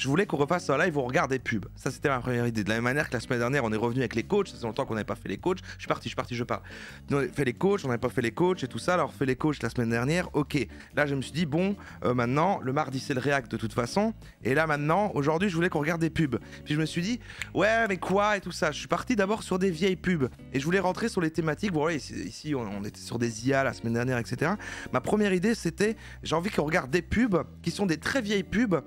je voulais qu'on refasse un live où on regarde des pubs. Ça, c'était ma première idée. De la même manière que la semaine dernière, on est revenu avec les coachs. Ça fait longtemps qu'on n'avait pas fait les coachs. Je parle. On a fait les coachs, on n'avait pas fait les coachs et tout ça. Alors, on fait les coachs la semaine dernière. Ok. Là, je me suis dit, bon, maintenant, le mardi, c'est le React de toute façon. Et là, maintenant, aujourd'hui, je voulais qu'on regarde des pubs. Puis je me suis dit, ouais, mais quoi et tout ça. Je suis parti d'abord sur des vieilles pubs. Et je voulais rentrer sur les thématiques. Bon, ouais, ici, on était sur des IA la semaine dernière, etc. Ma première idée, c'était, j'ai envie qu'on regarde des pubs qui sont des très vieilles pubs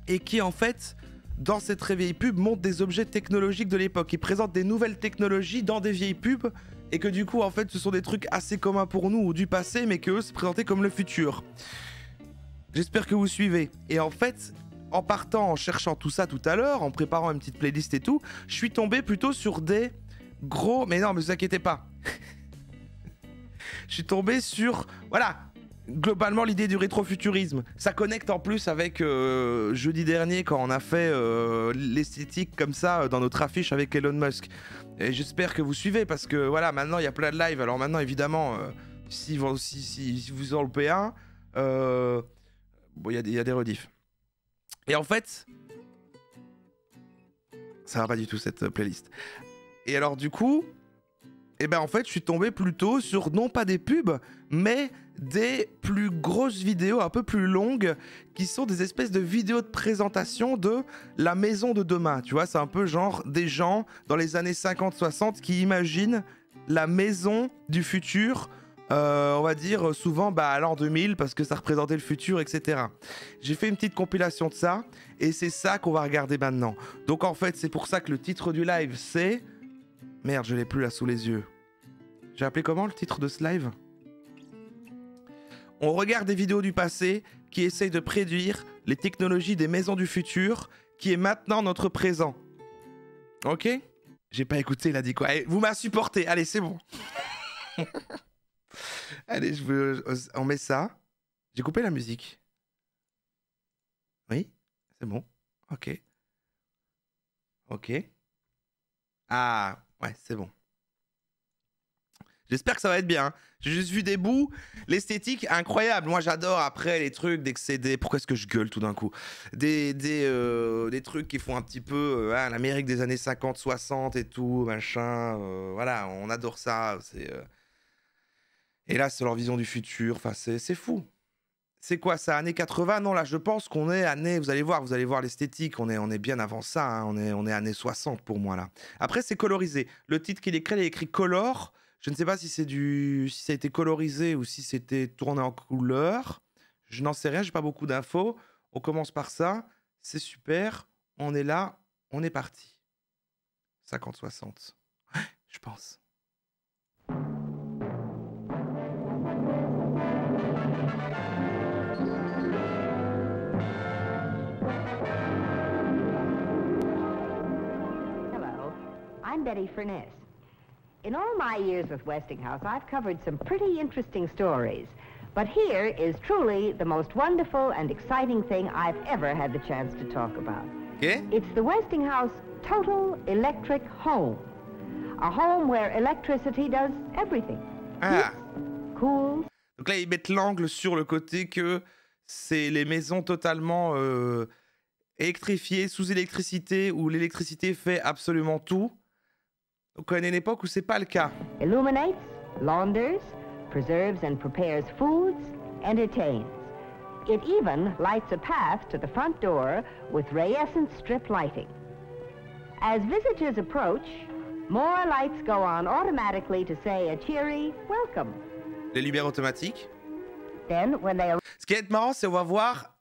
et qui, en fait, dans ces très vieilles pubs, montrent des objets technologiques de l'époque. Ils présentent des nouvelles technologies dans des vieilles pubs et que du coup, en fait, ce sont des trucs assez communs pour nous ou du passé, mais qu'eux se présentaient comme le futur. J'espère que vous suivez. Et en fait, en partant, en cherchant tout ça tout à l'heure, en préparant une petite playlist et tout, je suis tombé plutôt sur des gros... Mais non, mais vous inquiétez pas. Je suis tombé sur... Voilà, globalement l'idée du rétrofuturisme. Ça connecte en plus avec jeudi dernier quand on a fait l'esthétique comme ça dans notre affiche avec Elon Musk. Et j'espère que vous suivez parce que voilà, maintenant il y a plein de lives. Alors maintenant évidemment, si vous en loupez un, bon, il y a des rediffs. Et en fait, ça va pas du tout cette playlist. Et alors du coup... Et ben en fait, je suis tombé plutôt sur non pas des pubs, mais des plus grosses vidéos, un peu plus longues, qui sont des espèces de vidéos de présentation de la maison de demain. Tu vois, c'est un peu genre des gens dans les années 50-60 qui imaginent la maison du futur, on va dire souvent à l'an 2000 parce que ça représentait le futur, etc. J'ai fait une petite compilation de ça et c'est ça qu'on va regarder maintenant. Donc en fait, c'est pour ça que le titre du live, c'est... Merde, je l'ai plus là sous les yeux. J'ai appelé comment le titre de ce live ? On regarde des vidéos du passé qui essayent de prédire les technologies des maisons du futur qui est maintenant notre présent. Ok ? J'ai pas écouté, il a dit quoi ? Allez, vous m'avez supporté, allez, c'est bon. Allez, on met ça. J'ai coupé la musique. Oui ? C'est bon. Ok. Ok. Ah, ouais, c'est bon. J'espère que ça va être bien. Hein. J'ai juste vu des bouts. L'esthétique, incroyable. Moi, j'adore après les trucs d'excéder. Pourquoi est-ce que je gueule tout d'un coup ? Des trucs qui font un petit peu l'Amérique des années 50, 60 et tout, machin. Voilà, on adore ça. Et là, c'est leur vision du futur. Enfin, c'est fou. C'est quoi ça, années 80? Non, là, je pense qu'on est années... Vous allez voir l'esthétique. On est bien avant ça. Hein. On est années 60 pour moi, là. Après, c'est colorisé. Le titre qu'il écrit, il est écrit Color. Je ne sais pas si ça a été colorisé ou si c'était tourné en couleur. Je n'en sais rien, j'ai pas beaucoup d'infos. On commence par ça. C'est super. On est là. On est parti. 50-60. Je pense. Hello, I'm Betty Furness. In all my years with Westinghouse, I've covered some pretty interesting stories. But here is truly the most wonderful and exciting thing I've ever had the chance to talk about. Okay. It's the Westinghouse Total Electric Home. A home where electricity does everything. Ah. Heats, cools. Donc là, ils mettent l'angle sur le côté que c'est les maisons totalement électrifiées, sous électricité, où l'électricité fait absolument tout. Donc on est à une époque où c'est pas le cas. Illuminates, launders, preserves and prepares foods, entertains. It even lights a path to the front door with rayescent strip lighting. As visitors approach, more lights go on automatically to say a cheery welcome. Les lumières automatiques. Then, when they Ce qui est marrant, c'est on va voir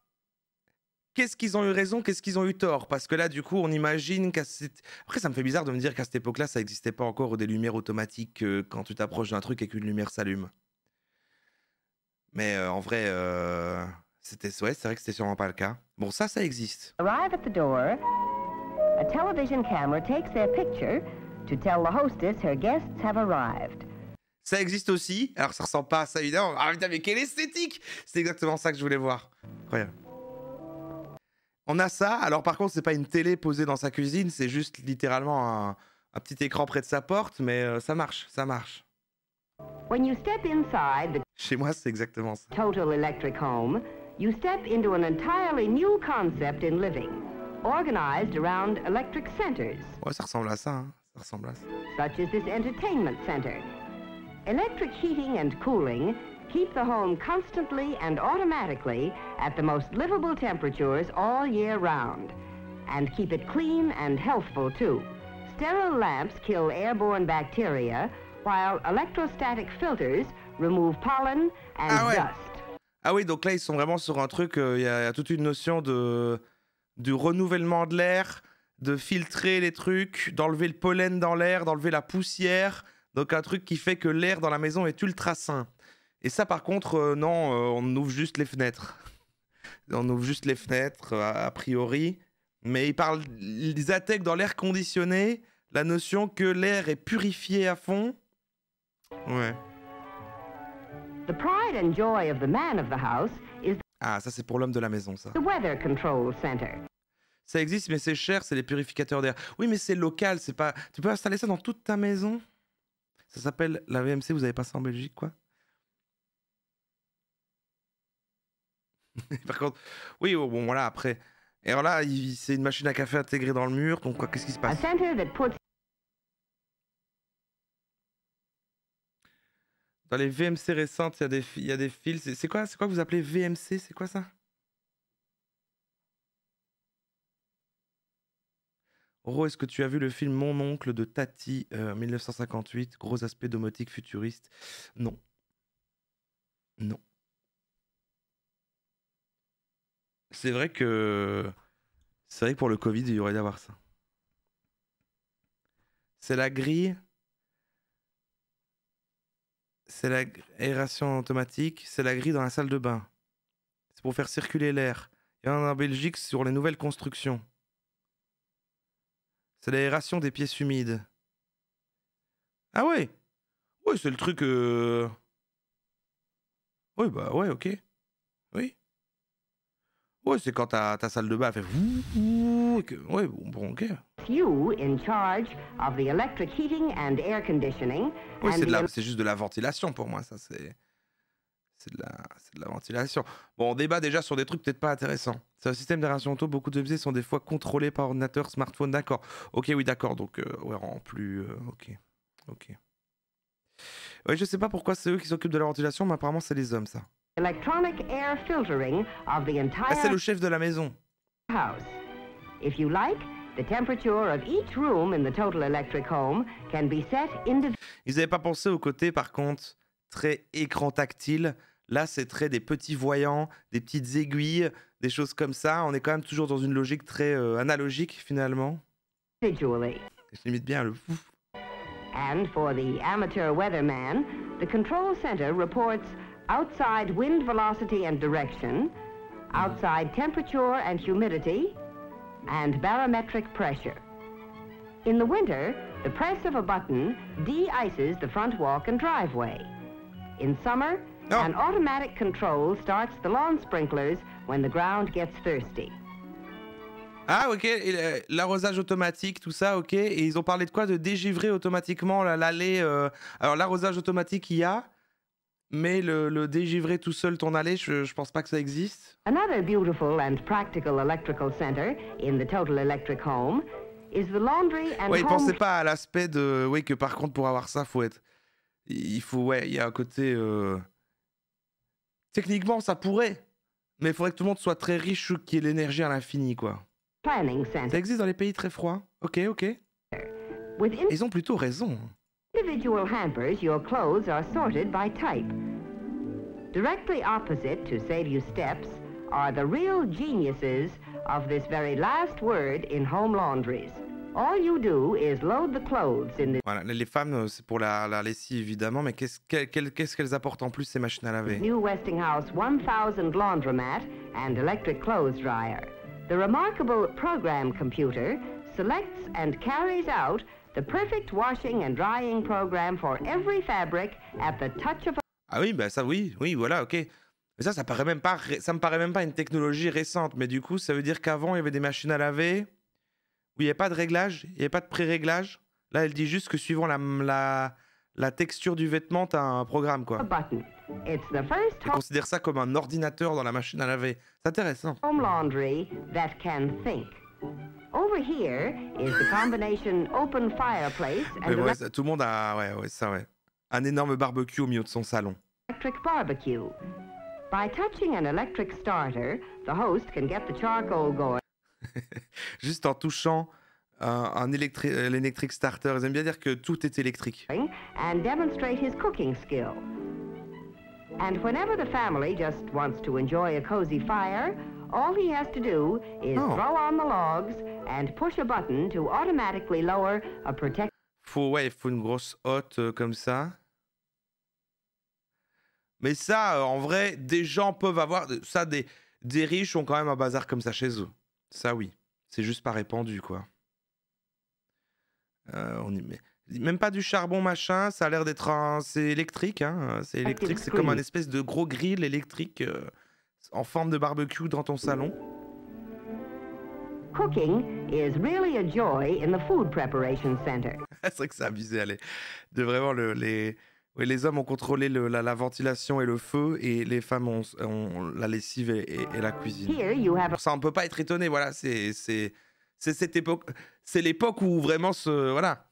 qu'est-ce qu'ils ont eu raison, qu'est-ce qu'ils ont eu tort. Parce que là, du coup, on imagine qu'à cette... Après, ça me fait bizarre de me dire qu'à cette époque-là, ça n'existait pas encore des lumières automatiques quand tu t'approches d'un truc et qu'une lumière s'allume. Mais en vrai, c'est vrai que c'était sûrement pas le cas. Bon, ça existe. arrive at the door, a television camera takes their picture to tell the hostess her guests have arrived. Ça existe aussi. Alors, ça ressemble pas à ça, évidemment. Ah putain, mais quelle esthétique! C'est exactement ça que je voulais voir. Incroyable. On a ça. Alors, par contre, c'est pas une télé posée dans sa cuisine. C'est juste littéralement un petit écran près de sa porte. Mais ça marche, ça marche. When you step inside the Chez moi, c'est exactement ça. Total Electric Home, you step into an entirely new concept in living, organized around electric centers, Ouais, ça ressemble à ça, hein. Ça ressemble à ça. such as this entertainment center. Electric heating and cooling keep the home constantly and automatically at the most livable temperatures all year round, and keep it clean and healthful too. Sterile lamps kill airborne bacteria, while electrostatic filters remove pollen and Ah ouais. dust. Ah oui, donc là, ils sont vraiment sur un truc, il y a toute une notion de renouvellement de l'air, de filtrer les trucs, d'enlever le pollen dans l'air, d'enlever la poussière. Donc un truc qui fait que l'air dans la maison est ultra sain. Et ça, par contre, non, on ouvre juste les fenêtres. On ouvre juste les fenêtres, a priori. Mais ils intègrent dans l'air conditionné la notion que l'air est purifié à fond. Ouais. The pride and joy of the man of the house is Ah, ça, c'est pour l'homme de la maison, ça. the weather control center. Ça existe, mais c'est cher, c'est les purificateurs d'air. Oui, mais c'est local, c'est pas... Tu peux installer ça dans toute ta maison? Ça s'appelle la VMC, vous avez pas ça en Belgique, quoi? Par contre, oui, bon, voilà, après... Et alors là, c'est une machine à café intégrée dans le mur, donc quoi, qu'est-ce qui se A passe? center that puts Dans les VMC récentes, il y a des fils... C'est quoi que vous appelez VMC? C'est quoi ça? Ro, est-ce que tu as vu le film Mon oncle de Tati, 1958, gros aspect domotique futuriste? Non. Non. C'est vrai que pour le Covid, il y aurait d'avoir ça. C'est la grille. C'est l'aération automatique. C'est la grille dans la salle de bain. C'est pour faire circuler l'air. Il y en a en Belgique sur les nouvelles constructions. C'est l'aération des pièces humides. Ah ouais. Oui, c'est le truc... Oui, bah ouais, ok. Oui. Ouais, c'est quand ta salle de bain fait... Ouais, bon, ok. you in charge of the electric heating and air conditioning. Oui, and c'est juste de la ventilation pour moi, ça, c'est de la ventilation. Bon, on débat déjà sur des trucs peut-être pas intéressants. C'est un système d'aération auto, beaucoup de MZ sont des fois contrôlés par ordinateur, smartphone, d'accord. Ok, oui, d'accord, donc, ouais, en plus, ok. Ouais, je sais pas pourquoi c'est eux qui s'occupent de la ventilation, mais apparemment c'est les hommes, ça. electronic air filtering of the Ah, c'est entire le chef de la maison. house. If you like, the temperature of each room in the total electric home can be set individually. Ils avaient pas pensé au côté, par contre, très écran tactile. Là, c'est très des petits voyants, des petites aiguilles, des choses comme ça. On est quand même toujours dans une logique très analogique, finalement. Je limite bien le pouf. And for the amateur weatherman, the control center reports outside wind velocity and direction, outside temperature and humidity, and barometric pressure. In the winter, the press of a button de-ices the front walk and driveway. In summer, Oh. an automatic control starts the lawn sprinklers when the ground gets thirsty. Ah, ok, l'arrosage automatique, tout ça, ok. Et ils ont parlé de quoi? De dégivrer automatiquement l'allée. Alors, l'arrosage automatique, il y a, mais le dégivrer tout seul ton allée, je pense pas que ça existe. Another beautiful and practical electrical center in the total electric home is the laundry and Ouais, ils home pensaient pas à l'aspect de. Oui, que par contre, pour avoir ça, faut être. Il faut, ouais, il y a un côté. Techniquement, ça pourrait. Mais il faudrait que tout le monde soit très riche ou qu'il y ait l'énergie à l'infini, quoi. planning Ça center. existe dans les pays très froids. Ok. With Ils ont plutôt raison. individual hampers, your clothes are sorted by type. Directly opposite, to save you steps, are the real geniuses of this very last word in home laundries. All you do is load the clothes in the Voilà, les femmes, c'est pour la lessive, évidemment, mais qu'est-ce qu'elles apportent en plus, ces machines à laver? new Westinghouse 1000 laundromat and electric clothes dryer. The remarkable program computer selects and carries out the perfect washing and drying program for every fabric at the touch of a Ah oui, bah ça, oui, voilà, ok. Mais ça me paraît même pas une technologie récente, mais du coup, ça veut dire qu'avant, il y avait des machines à laver où il n'y avait pas de réglage, il n'y avait pas de pré-réglage. Là, elle dit juste que suivant la texture du vêtement, tu as un programme, quoi. button. It's the first Ils considèrent ça comme un ordinateur dans la machine à laver. C'est intéressant. home laundry that can think. Over here is the combination open fireplace and Mais ouais, tout le monde a ouais, ça ouais. Un énorme barbecue au milieu de son salon. electric barbecue. By touching an electric starter, the host can get the charcoal going Juste en touchant l'électric starter. Ils aiment bien dire que tout est électrique. and demonstrate his cooking skill. And whenever the family just wants to enjoy a cozy fire, all he has to do is throw on the logs and push a button to automatically lower a protective Il faut une grosse hotte comme ça. Mais ça, en vrai, des gens peuvent avoir... Ça, des riches ont quand même un bazar comme ça chez eux. Ça, oui. C'est juste pas répandu, quoi. Même pas du charbon, machin. Ça a l'air d'être c'est électrique, hein. C'est électrique. C'est comme un espèce de gros grill électrique en forme de barbecue dans ton salon. Cooking is really a joy in the food preparation center. C'est vrai que c'est abusé, allez. De vraiment, les hommes ont contrôlé la ventilation et le feu, et les femmes ont la lessive et la cuisine. Here you have Pour ça, on ne peut pas être étonné, voilà. C'est cette époque... C'est l'époque où vraiment, voilà...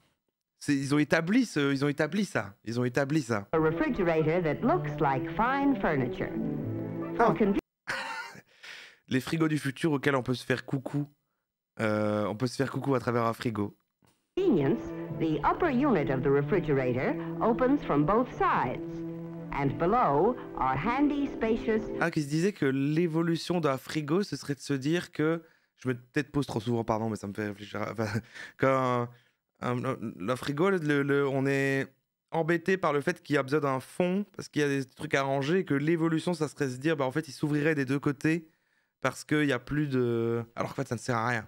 Ils ont établi ça. Ils ont établi ça. a refrigerator that looks like fine furniture. For Les frigos du futur auxquels on peut se faire coucou. On peut se faire coucou à travers un frigo. convenience, the upper unit of the refrigerator opens from both sides. And below are handy, spacious... Ah, qui se disait que l'évolution d'un frigo, ce serait de se dire que... Je me peut-être pose trop souvent, pardon, mais ça me fait réfléchir. Quand le frigo, on est embêté par le fait qu'il y a besoin d'un fond, parce qu'il y a des trucs à ranger, et que l'évolution, ça serait se dire, en fait, il s'ouvrirait des deux côtés, parce qu'il n'y a plus de... Alors qu'en fait, ça ne sert à rien.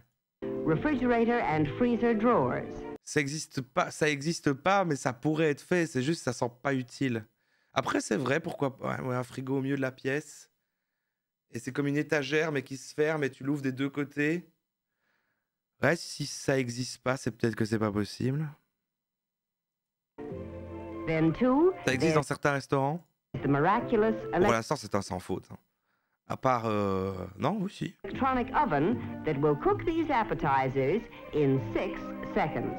refrigerator and freezer drawers. Ça existe pas, mais ça pourrait être fait, c'est juste ça sent pas utile. Après, c'est vrai, pourquoi pas, un frigo au milieu de la pièce, et c'est comme une étagère, mais qui se ferme, et tu l'ouvres des deux côtés. Ouais, si ça existe pas, c'est peut-être que c'est pas possible. Then too, Ça existe dans certains restaurants. the miraculous Pour l'instant, c'est un sans faute. Hein. À part... Non, oui, si. electronic oven that will cook these appetizers in 6 seconds.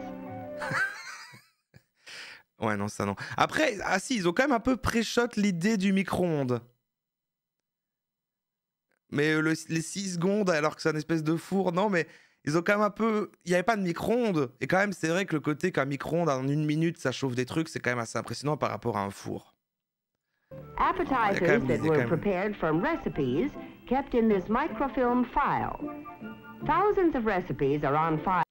Ouais, non, ça non. Après, si, ils ont quand même un peu pré-shot l'idée du micro-ondes. Mais les 6 secondes, alors que c'est une espèce de four, non, mais ils ont quand même un peu... Il n'y avait pas de micro-ondes. Et quand même, c'est vrai que le côté qu'un micro-ondes, en 1 minute, ça chauffe des trucs, c'est quand même assez impressionnant par rapport à un four. Appetizers that were prepared from recipes kept in this microfilm file. Thousands of recipes are on file.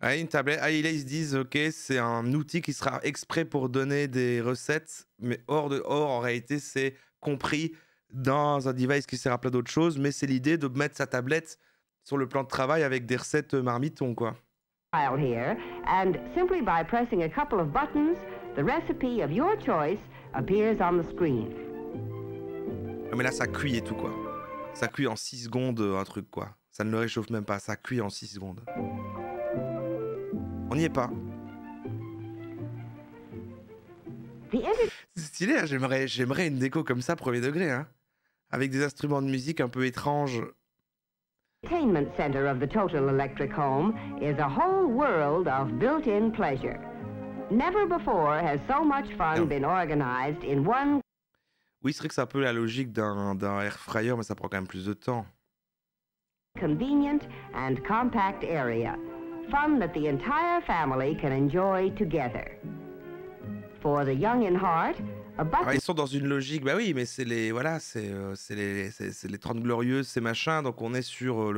Ouais, une tablette. Ah, là, ils se disent, ok, c'est un outil qui sera exprès pour donner des recettes, mais en réalité, c'est compris dans un device qui sert à plein d'autres choses, mais c'est l'idée de mettre sa tablette sur le plan de travail avec des recettes marmitons, quoi. File here, and simply by pressing a couple of buttons, the recipe of your choice appears on the screen. Mais là, ça cuit et tout, quoi. Ça cuit en 6 secondes, un truc, quoi. Ça ne le réchauffe même pas, ça cuit en 6 secondes. On n'y est pas. C'est stylé, hein, j'aimerais une déco comme ça, premier degré, hein. Avec des instruments de musique un peu étranges. Entertainment center of the total electric home is a whole world of built-in pleasure. Never before has so much fun been organized in one... Oui, c'est vrai que c'est un peu la logique d'un air fryer, mais ça prend quand même plus de temps. Convenient and compact area. Fun that the entire family can enjoy together. For the young in heart, a button... Ils sont dans une logique, bah oui, mais c'est les 30 glorieuses, ces machins, donc on est sur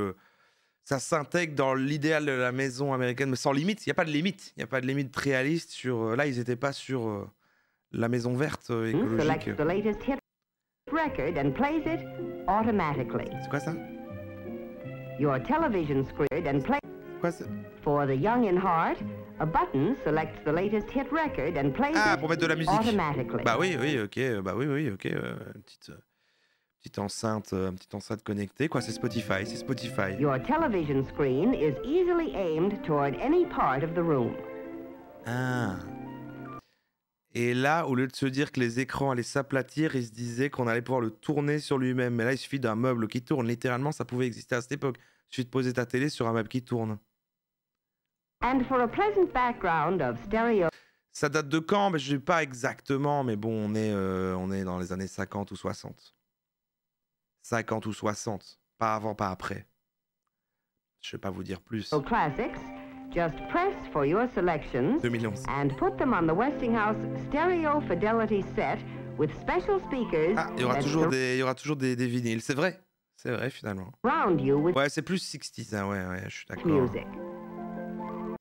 ça s'intègre dans l'idéal de la maison américaine, mais sans limite, il n'y a pas de limite, il n'y a pas de limite réaliste sur... Là, ils n'étaient pas sur la maison verte écologique. Selects the latest hit record and plays it automatically. C'est quoi ça? Your television screen and play... Quoi ça? For the young in heart, a button selects the latest hit record and plays Ah, it pour mettre de la musique. automatically. Bah oui, ok, ok. Une petite enceinte connectée, quoi, c'est Spotify. Your television screen is easily aimed toward any part of the room. Ah. Et là, au lieu de se dire que les écrans allaient s'aplatir, ils se disaient qu'on allait pouvoir le tourner sur lui-même. Mais là, il suffit d'un meuble qui tourne. Littéralement, ça pouvait exister à cette époque. Il suffit de poser ta télé sur un meuble qui tourne. And for a pleasant background of stereo Ça date de quand? Je ne sais pas exactement, mais bon, on est dans les années 50 ou 60. 50 ou 60. Pas avant, pas après. Je ne vais pas vous dire plus. classics, just press for your selections 2011. and put them on the Westinghouse Stereo Fidelity set with special speakers Ah, il y aura that toujours des vinyles. C'est vrai finalement. surround you with Ouais, c'est plus 60s, hein, ouais, je suis d'accord. music.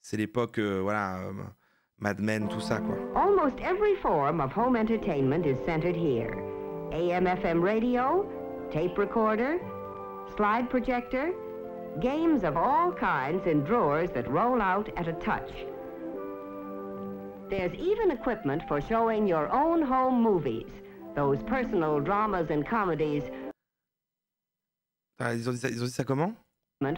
C'est l'époque, Mad Men, tout ça, quoi. Almost every form of home entertainment is centered here. AM/FM radio, tape recorder, slide projector, games of all kinds in drawers that roll out at a touch. There's even equipment for showing your own home movies, those personal dramas and comedies. Ah, ils ont dit ça comment?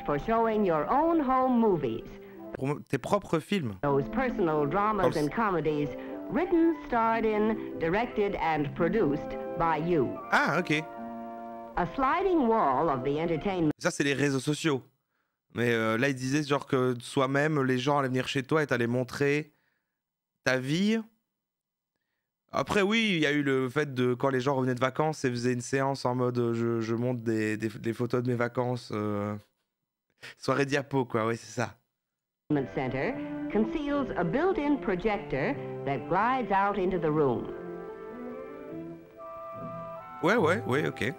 For showing your own home movies, Pour tes propres films. those personal dramas and comedies written, starred in, directed and produced by you. Ah, ok. A sliding wall of the entertainment Ça, c'est les réseaux sociaux. Mais là, ils disaient genre que soi-même, les gens allaient venir chez toi et t'allais montrer ta vie. Après, oui, il y a eu le fait de quand les gens revenaient de vacances et faisaient une séance en mode je montre des photos de mes vacances. Soirée diapo, quoi, oui, c'est ça. Center conceals a built-in projector that glides out into the room. Ouais, ok.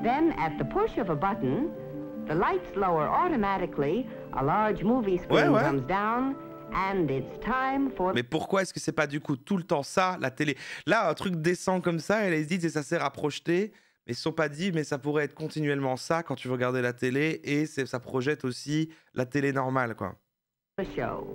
Then, at the push of a button, the lights lower automatically, a large movie screen Ouais. comes down, and it's time for... Mais pourquoi est-ce que c'est pas du coup tout le temps ça, la télé? Là, un truc descend comme ça, et ils se disent et ça sert à projeter, mais ils se sont pas dit, mais ça pourrait être continuellement ça quand tu veux regarder la télé, et ça projette aussi la télé normale, quoi. the show.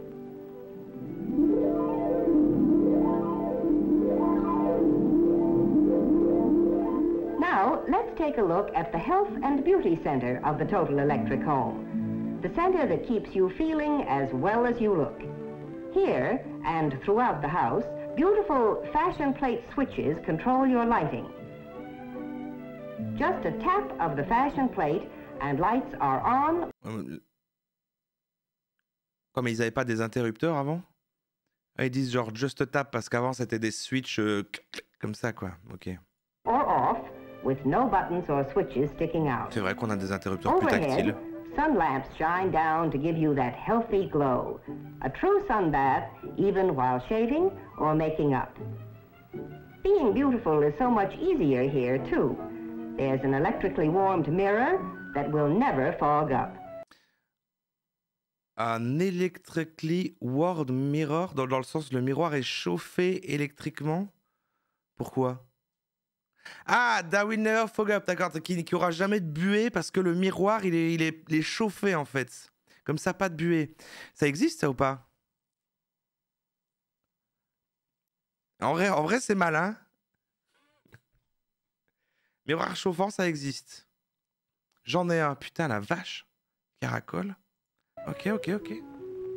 Now, let's take a look at the Health and Beauty Center of the Total Electric Home. The center that keeps you feeling as well as you look. Here, and throughout the house, beautiful fashion plate switches control your lighting. Just a tap of the fashion plate and lights are on. Comme ils avaient pas des interrupteurs avant? Ah, ils disent genre just tap parce qu'avant c'était des switches comme ça, quoi. Ok. Or off with no buttons or switches sticking out. C'est vrai qu'on a des interrupteurs plus tactiles. Overhead, sun lamps shine down to give you that healthy glow. A true sun bath, even while shaving or making up. Being beautiful is so much easier here, too. There's an electrically warmed mirror that will never fog up. Un electrically warmed mirror, dans le sens le miroir est chauffé électriquement. Pourquoi? Ah, that will never fog up, d'accord, qui aura jamais de buée parce que le miroir il est chauffé en fait. Comme ça, pas de buée. Ça existe ça ou pas? En vrai c'est malin. Miroir chauffant, ça existe. J'en ai un, putain la vache. Caracole. Ok.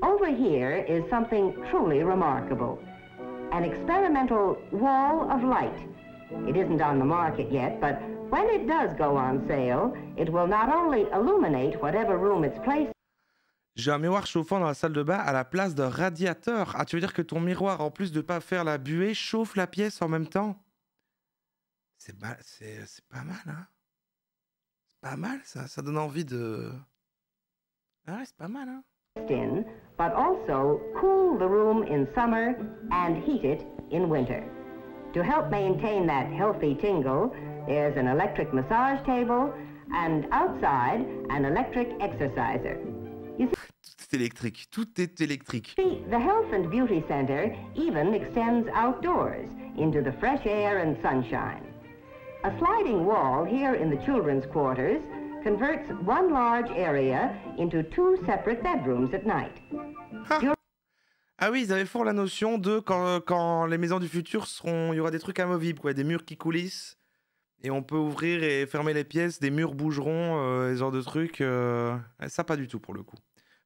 Over here is something truly remarkable. An experimental wall of light. It isn't on the market yet, but when it does go on sale, it will not only illuminate whatever room it's placed. J'ai un miroir chauffant dans la salle de bain à la place d'un radiateur. Ah, tu veux dire que ton miroir, en plus de pas faire la buée, chauffe la pièce en même temps? C'est pas mal, hein? C'est pas mal, ça donne envie de... Ah ouais, c'est pas mal, hein? In, but also cool the room in summer and heat it in winter. To help maintain that healthy tingle, there's an electric massage table and outside an electric exerciser. You Tout est électrique. see, the Health and Beauty Center even extends outdoors into the fresh air and sunshine. A sliding wall here in the children's quarters converts one large area into two separate bedrooms at night. Ah oui, ils avaient fort la notion de quand les maisons du futur seront... Il y aura des trucs amovibles, quoi, des murs qui coulissent. Et on peut ouvrir et fermer les pièces, des murs bougeront, ce genre de trucs. Ça, pas du tout pour le coup.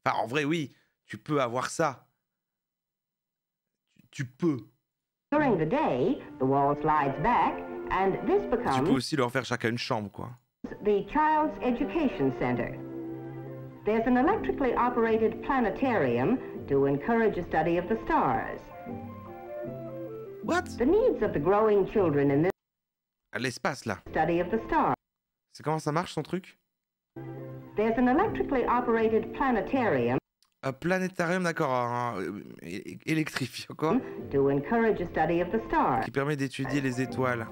Enfin, en vrai, oui, tu peux avoir ça. Tu peux. During the day, the wall slides back, and this Tu peux becomes aussi leur faire chacun une chambre, quoi. the Child's Education Center. There's an electrically operated planetarium to encourage a study of the stars. What? The needs of the growing children in this L'espace, là. study of the stars. C'est comment ça marche, son truc? There's an electrically operated planetarium Un planétarium, d'accord, électrifié, quoi, to encourage a study of the stars. qui permet d'étudier les étoiles.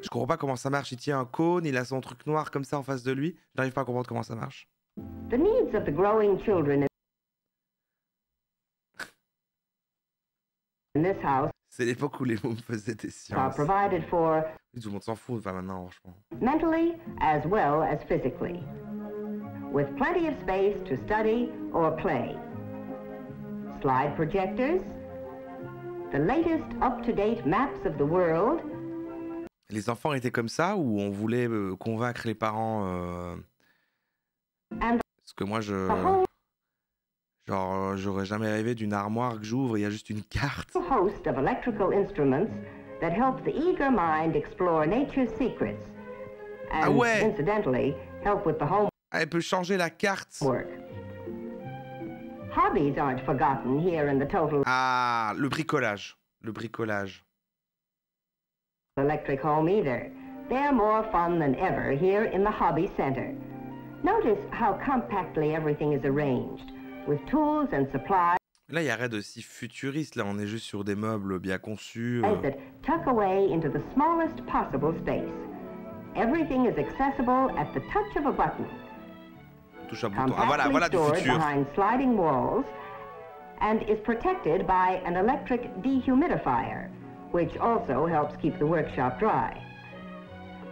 Je comprends pas comment ça marche. Il tient un cône, il a son truc noir comme ça en face de lui. J'arrive pas à comprendre comment ça marche. The needs of the growing children in this house C'est l'époque où les mômes faisaient des are sciences. provided for Tout le monde s'en fout, enfin maintenant, franchement. mentally as well as physically, with plenty of space to study or play. Slide projectors, the latest up-to-date maps of the world, Les enfants étaient comme ça ou on voulait convaincre les parents and Parce que moi, the whole genre, j'aurais jamais rêvé d'une armoire que j'ouvre et il y a juste une carte. host of electrical instruments that help the eager mind explore nature's secrets and, Ah ouais. incidentally, help with the homework. Ah, elle peut changer la carte. Hobbies aren't forgotten here in the total Ah, le bricolage. Le bricolage. electric home either. They're more fun than ever here in the Hobby Center. Notice how compactly everything is arranged, with tools and supplies Là, il y a rien de si futuriste. Là, on est juste sur des meubles bien conçus. that tuck away into the smallest possible space. Everything is accessible at the touch of a button, Touche à bouton. Ah, voilà, compactly voilà du stored futur. behind sliding walls, and is protected by an electric dehumidifier, which also helps keep the workshop dry.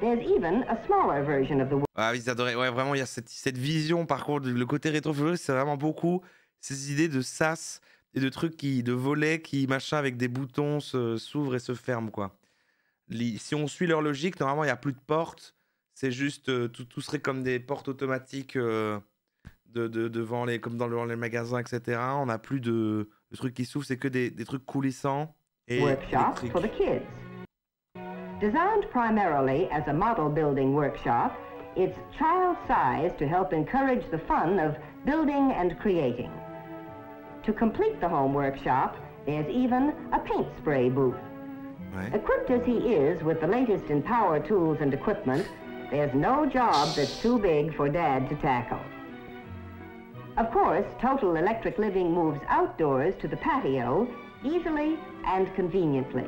There's even a smaller version of the Ah oui, ils adoraient. Ouais, vraiment, il y a cette vision. Par contre, le côté rétro-futuriste, c'est vraiment beaucoup ces idées de sas et de trucs de volets qui, machin, avec des boutons s'ouvrent et se ferment, quoi. Si on suit leur logique, normalement, il n'y a plus de portes. C'est juste, tout serait comme des portes automatiques devant comme dans les magasins, etc. On n'a plus de trucs qui s'ouvrent, c'est que des trucs coulissants et workshop électriques. for the kids. Designed primarily as a model building workshop, it's child-sized to help encourage the fun of building and creating. To complete the home workshop, there's even a paint spray booth. Ouais. Equipped as he is with the latest in power tools and equipment, there's no job that's too big for Dad to tackle. Of course, Total Electric Living moves outdoors to the patio easily and conveniently.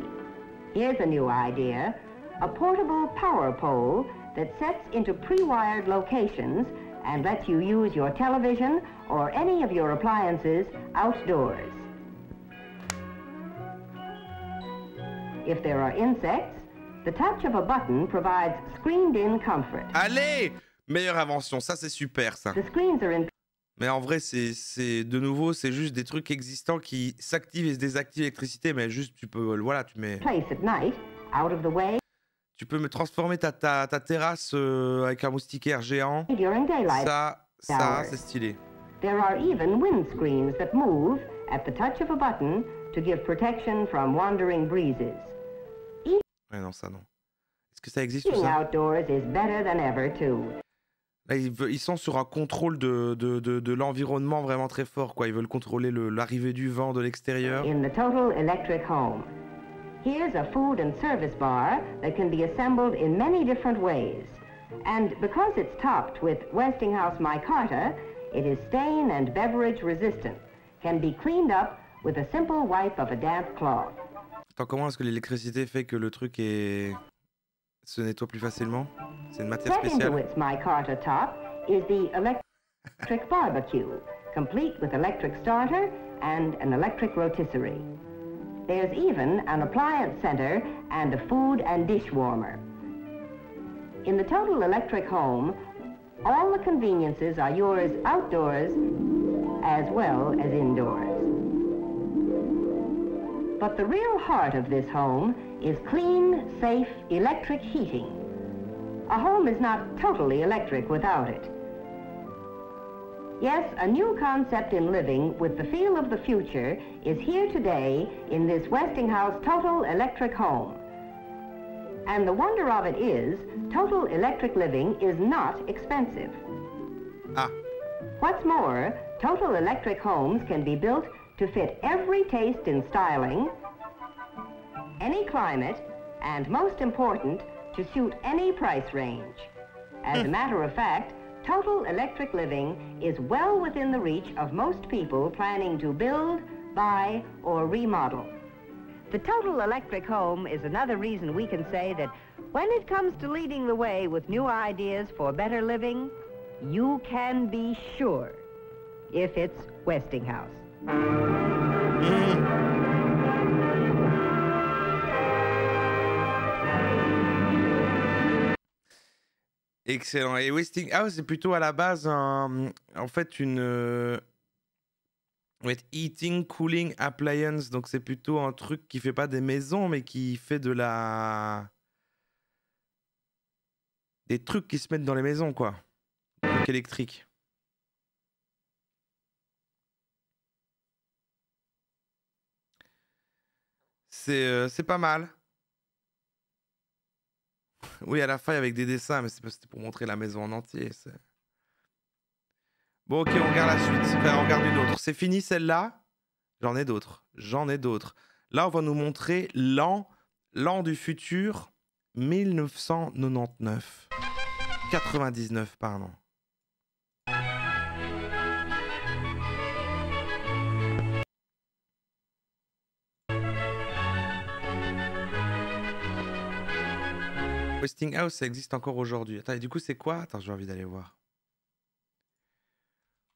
Here's a new idea, a portable power pole that sets into pre-wired locations and lets you use your television or any of your appliances outdoors. If there are insects, the touch of a button provides screened-in comfort. Allez! Meilleure invention, ça c'est super ça. The screens are in Mais en vrai, c'est de nouveau, c'est juste des trucs existants qui s'activent et se désactivent l'électricité, mais juste tu peux, voilà, place at night, out of the way tu peux me transformer ta terrasse avec un moustiquaire géant. during daylight. Ça, hours. c'est stylé. There are even windscreens that move at the touch of a button to give protection from wandering breezes. Ouais, non, ça non. Est-ce que ça existe tout Being ça? outdoors is better than ever too. Là, ils sont sur un contrôle de l'environnement vraiment très fort, quoi. Ils veulent contrôler l'arrivée du vent de l'extérieur. In the Total Electric Home. Here's a food and service bar that can be assembled in many different ways. And because it's topped with Westinghouse micarta, it is stain and beverage resistant, can be cleaned up with a simple wipe of a damp cloth. Attends, comment est-ce que l'électricité fait que le truc se nettoie plus facilement? C'est une matière Set into spéciale? its micarta top is the electric barbecue, complete with electric starter and an electric rotisserie. There's even an appliance center and a food and dish warmer. In the Total Electric Home, all the conveniences are yours outdoors as well as indoors. But the real heart of this home is clean, safe, electric heating. A home is not totally electric without it. Yes, a new concept in living with the feel of the future is here today in this Westinghouse Total Electric home. And the wonder of it is, total electric living is not expensive. Ah. What's more, total electric homes can be built to fit every taste in styling, any climate, and most important, to suit any price range. As a matter of fact, total electric living is well within the reach of most people planning to build, buy, or remodel. The total electric home is another reason we can say that when it comes to leading the way with new ideas for better living, you can be sure if it's Westinghouse. Excellent. Et Westinghouse, c'est plutôt à la base en fait une heating, cooling appliance. Donc c'est plutôt un truc qui fait pas des maisons, mais qui fait des trucs qui se mettent dans les maisons, quoi. Des trucs électriques. C'est pas mal. Oui, à la fin avec des dessins, mais c'était pour montrer la maison en entier. Bon, ok, on regarde la suite. Enfin, on regarde une autre. C'est fini celle-là. J'en ai d'autres. Là, on va nous montrer l'an du futur 1999. 99, pardon. Westinghouse, ça existe encore aujourd'hui. Attends, et du coup, c'est quoi? Attends, j'ai envie d'aller voir.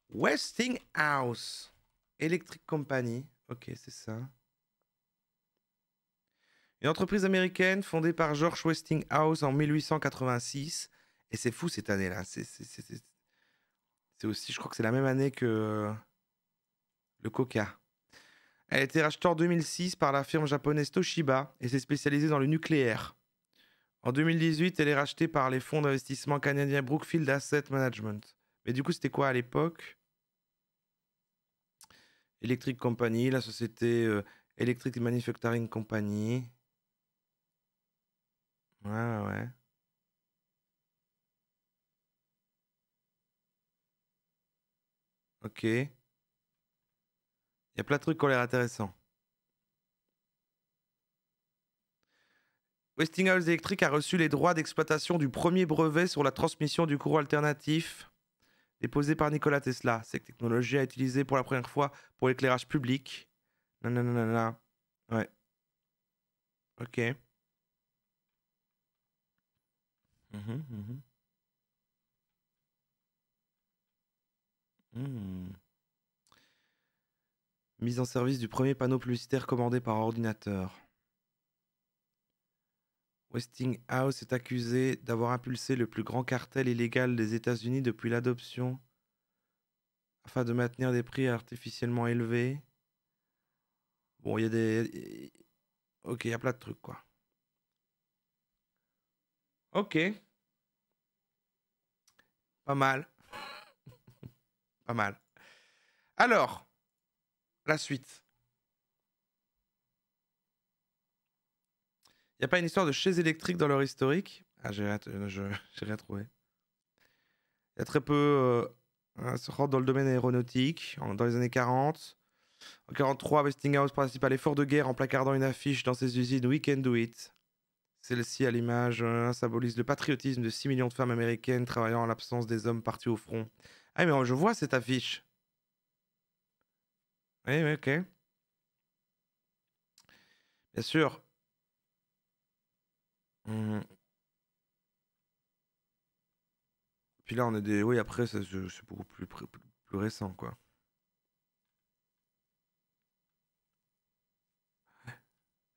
Westinghouse Electric Company. Ok, c'est ça. Une entreprise américaine fondée par George Westinghouse en 1886. Et c'est fou cette année-là. C'est aussi, je crois que c'est la même année que le Coca. Elle a été rachetée en 2006 par la firme japonaise Toshiba et s'est spécialisée dans le nucléaire. En 2018, elle est rachetée par les fonds d'investissement canadiens Brookfield Asset Management. Mais du coup, c'était quoi à l'époque? Electric Company, la société Electric Manufacturing Company. Ouais. Ok. Il y a plein de trucs qui ont l'air intéressants. Westinghouse Electric a reçu les droits d'exploitation du premier brevet sur la transmission du courant alternatif déposé par Nikola Tesla. Cette technologie a été utilisée pour la première fois pour l'éclairage public. Nanana. Ouais. Ok. Mise en service du premier panneau publicitaire commandé par ordinateur. Westinghouse est accusé d'avoir impulsé le plus grand cartel illégal des États-Unis depuis l'adoption afin de maintenir des prix artificiellement élevés. Bon, il y a des... Ok, il y a plein de trucs, quoi. Ok. Pas mal. Pas mal. Alors, la suite. Il n'y a pas une histoire de chaises électriques dans leur historique? Ah, j'ai rien trouvé. Il y a très peu... se rendre dans le domaine aéronautique, dans les années 40. En 43, Westinghouse participe à l'effort de guerre en placardant une affiche dans ses usines We Can Do It. Celle-ci, à l'image, symbolise le patriotisme de 6 millions de femmes américaines travaillant en l'absence des hommes partis au front. Ah, mais je vois cette affiche. Oui, ok. Bien sûr. Puis là, on a des... Oui, après, c'est beaucoup plus récent, quoi.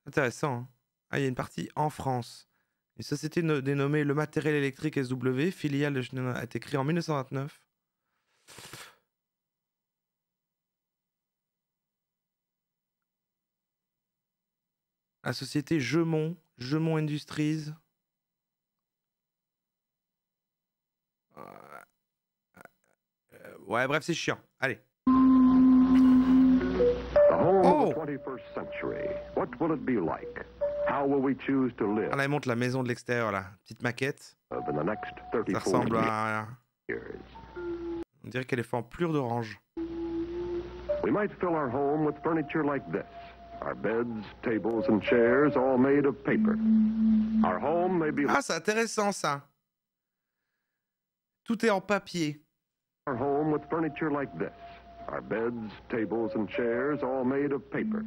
Intéressant, hein. Ah, il y a une partie en France. Une société dénommée Le Matériel Électrique SW, filiale de Schneider, a été créée en 1929. La société Gemont Industries. Ouais, bref, c'est chiant. Allez. The home Oh! of the 21st century. What will it be like? How will we choose to live Ah, là, il montre la maison de l'extérieur, là. Petite maquette. in the next Ça 34 ressemble à... years? On dirait qu'elle est faite en pelure d'orange. We might fill our home with furniture like this. Our beds, tables, and chairs all made of paper. Our home may be Ah, c'est intéressant, ça. Tout est en papier. our home with furniture like this. Our beds, tables, and chairs all made of paper.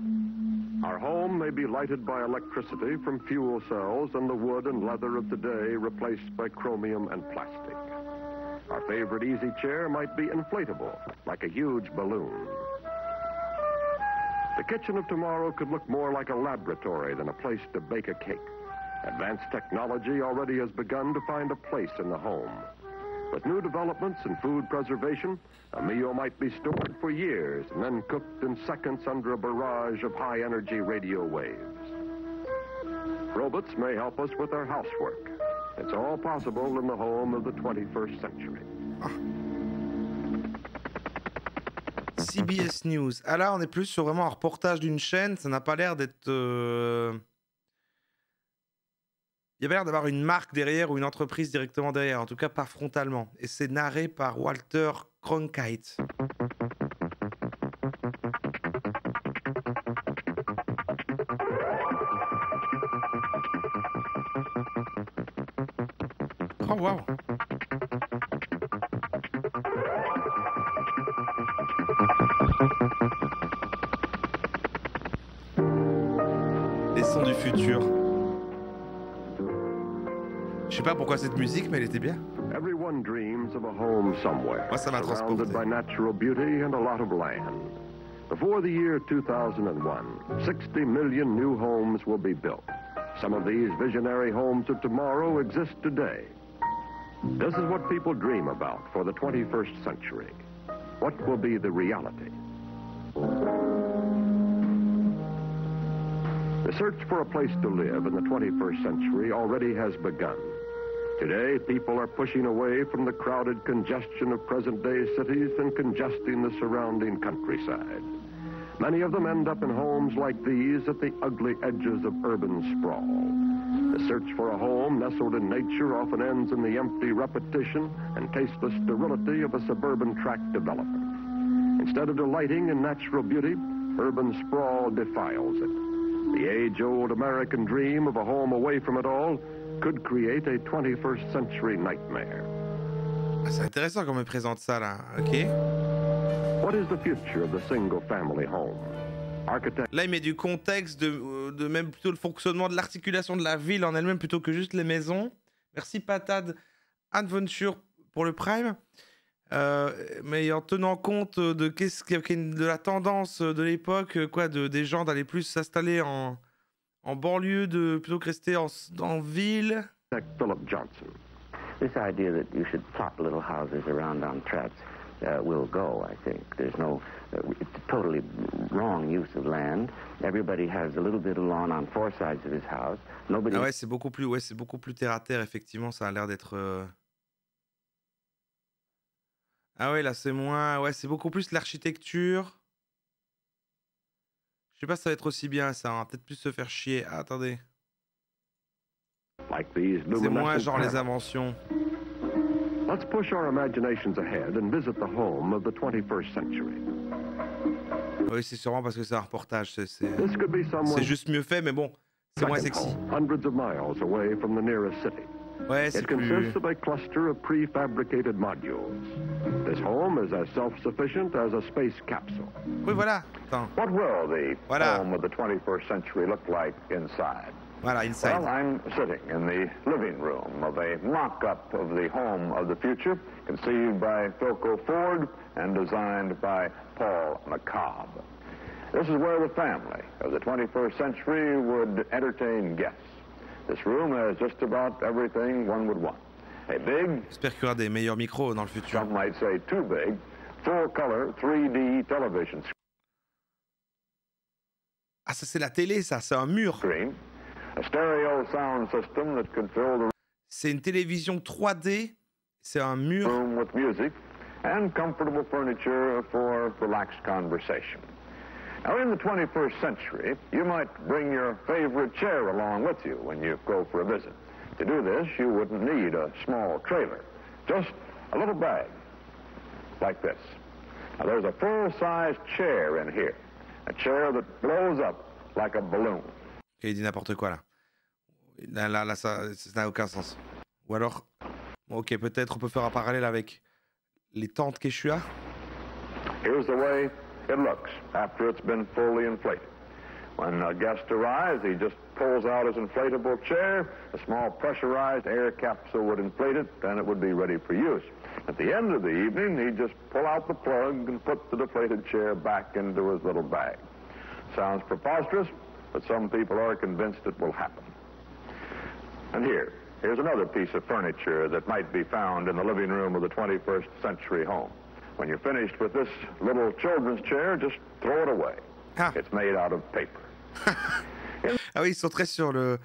Our home may be lighted by electricity from fuel cells and the wood and leather of today replaced by chromium and plastic. Our favorite easy chair might be inflatable, like a huge balloon. The kitchen of tomorrow could look more like a laboratory than a place to bake a cake. Advanced technology already has begun to find a place in the home. With new developments in food preservation, a meal might be stored for years and then cooked in seconds under a barrage of high-energy radio waves. Robots may help us with our housework. It's all possible in the home of the 21st century. CBS News. Ah là, on est plus sur vraiment un reportage d'une chaîne. Ça n'a pas l'air d'être... Il y avait l'air d'avoir une marque derrière ou une entreprise directement derrière. En tout cas, pas frontalement. Et c'est narré par Walter Cronkite. Oh, waouh! Les sons du futur. Je sais pas pourquoi cette musique, mais elle était bien. Everyone dreams of a home somewhere, Moi, ça m'a surrounded transporté. by natural beauty and a lot of land. Before the year 2001, 60 million new homes will be built. Some of these visionary homes of tomorrow exist today. This is what people dream about for the 21st century. What will be the reality? The search for a place to live in the 21st century already has begun. Today, people are pushing away from the crowded congestion of present-day cities and congesting the surrounding countryside. Many of them end up in homes like these at the ugly edges of urban sprawl. The search for a home nestled in nature often ends in the empty repetition and tasteless sterility of a suburban tract development. Instead of delighting in natural beauty, urban sprawl defiles it. The age-old American dream of a home away from it all could create a 21st century nightmare. Ah, c'est intéressant qu'on me présente ça là. Ok. What is the future of the single-family home? Architect Là, il met du contexte de même plutôt le fonctionnement de l'articulation de la ville en elle-même plutôt que juste les maisons. Merci Patad Adventure pour le Prime. Mais en tenant compte de de la tendance de l'époque, quoi, des gens d'aller plus s'installer en banlieue plutôt que rester en ville. Philip Johnson. This idea that you should plop little houses around on traps will go, I think. There's no it's a totally wrong use of land. Everybody has a little bit of lawn on four sides of his house. Nobody. Ah ouais, c'est beaucoup plus terre à terre, effectivement, ça a l'air d'être... Ah ouais, là, c'est moins... Ouais, c'est beaucoup plus l'architecture. Je sais pas si ça va être aussi bien, ça. On va peut-être plus se faire chier. Ah, attendez. Like these C'est moins luminescent genre les panels. inventions. Let's push our imaginations ahead and visit the home of the 21st century. Oui, c'est sûrement parce que c'est un reportage. This could be C'est someone's juste mieux fait, mais bon, c'est moins second sexy. home, hundreds of miles away from the nearest city. Ouais, c'est It plus... consists of a cluster of prefabricated modules. This home is as self-sufficient as a space capsule. Oui, voilà. Attends. What will the Voilà. home of the 21st century look like inside? Voilà, inside. Well, I'm sitting in the living room of a mock-up of the home of the future, conceived by Philco Ford and designed by Paul McCobb. This is where the family of the 21st century would entertain guests. This room has just about everything one would want. A big, J'espère qu'il y aura des meilleurs micros dans le futur. some might say too big, full-color 3D television Ah, ça, c'est la télé, ça. C'est un mur. screen, a stereo sound system that could fill the C'est une télévision 3D. C'est un mur. room with music, and comfortable furniture for relaxed conversation. Now, in the 21st century, you might bring your favorite chair along with you when you go for a visit. To do this, you wouldn't need a small trailer, just a little bag like this. Now, there's a full-size chair in here, a chair that blows up like a balloon. Il dit n'importe quoi là. Là, ça n'a aucun sens. Ou alors, ok, peut-être on peut faire un parallèle avec les tentes Quechua. Here's the way it looks after it's been fully inflated. When a guest arrives, he just pulls out his inflatable chair, a small pressurized air capsule would inflate it, and it would be ready for use. At the end of the evening, he'd just pull out the plug and put the deflated chair back into his little bag. Sounds preposterous, but some people are convinced it will happen. And here's another piece of furniture that might be found in the living room of the 21st century home. When you're finished with this little children's chair, just throw it away. Ah. It's made out of paper. Ah oui, ils sont très sur le...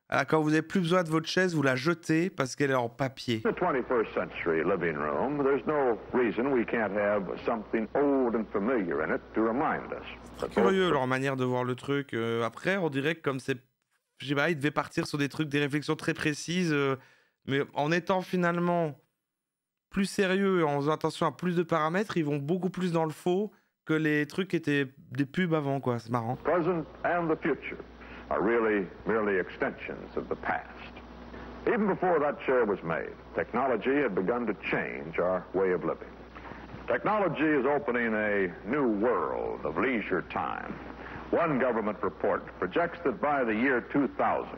Ah, quand vous n'avez plus besoin de votre chaise, vous la jetez parce qu'elle est en papier. In the 21st century living room, there's no reason we can't have something old and familiar in it to remind us. C'est curieux leur manière de voir le truc. Après, on dirait que comme c'est... Je sais pas, ils devaient partir sur des trucs, des réflexions très précises, mais en étant finalement plus sérieux et en faisant attention à plus de paramètres, ils vont beaucoup plus dans le faux que les trucs qui étaient des pubs avant, quoi. C'est marrant. Present and the future are really merely extensions of the past. Even before that chair was made, technology had begun to change our way of living. Technology is opening a new world of leisure time. One government report projects that by the year 2000,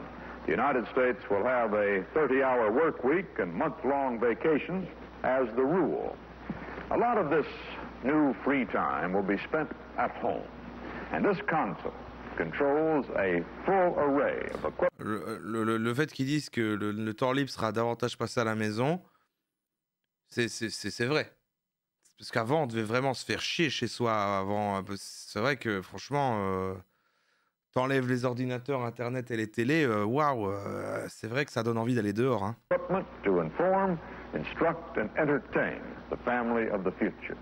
the United States will have a 30-hour work week and month-long vacations as the rule. A lot of this new free time will be spent at home, and this console controls a full array of equipment. Le fait qu'ils disent que le temps libre sera davantage passé à la maison, c'est vrai. Parce qu'avant, on devait vraiment se faire chier chez soi. Avant, c'est vrai que franchement, t'enlèves les ordinateurs, Internet et les télés, waouh, c'est vrai que ça donne envie d'aller dehors. Hein. Equipment to inform, instruct, and entertain the family of the future.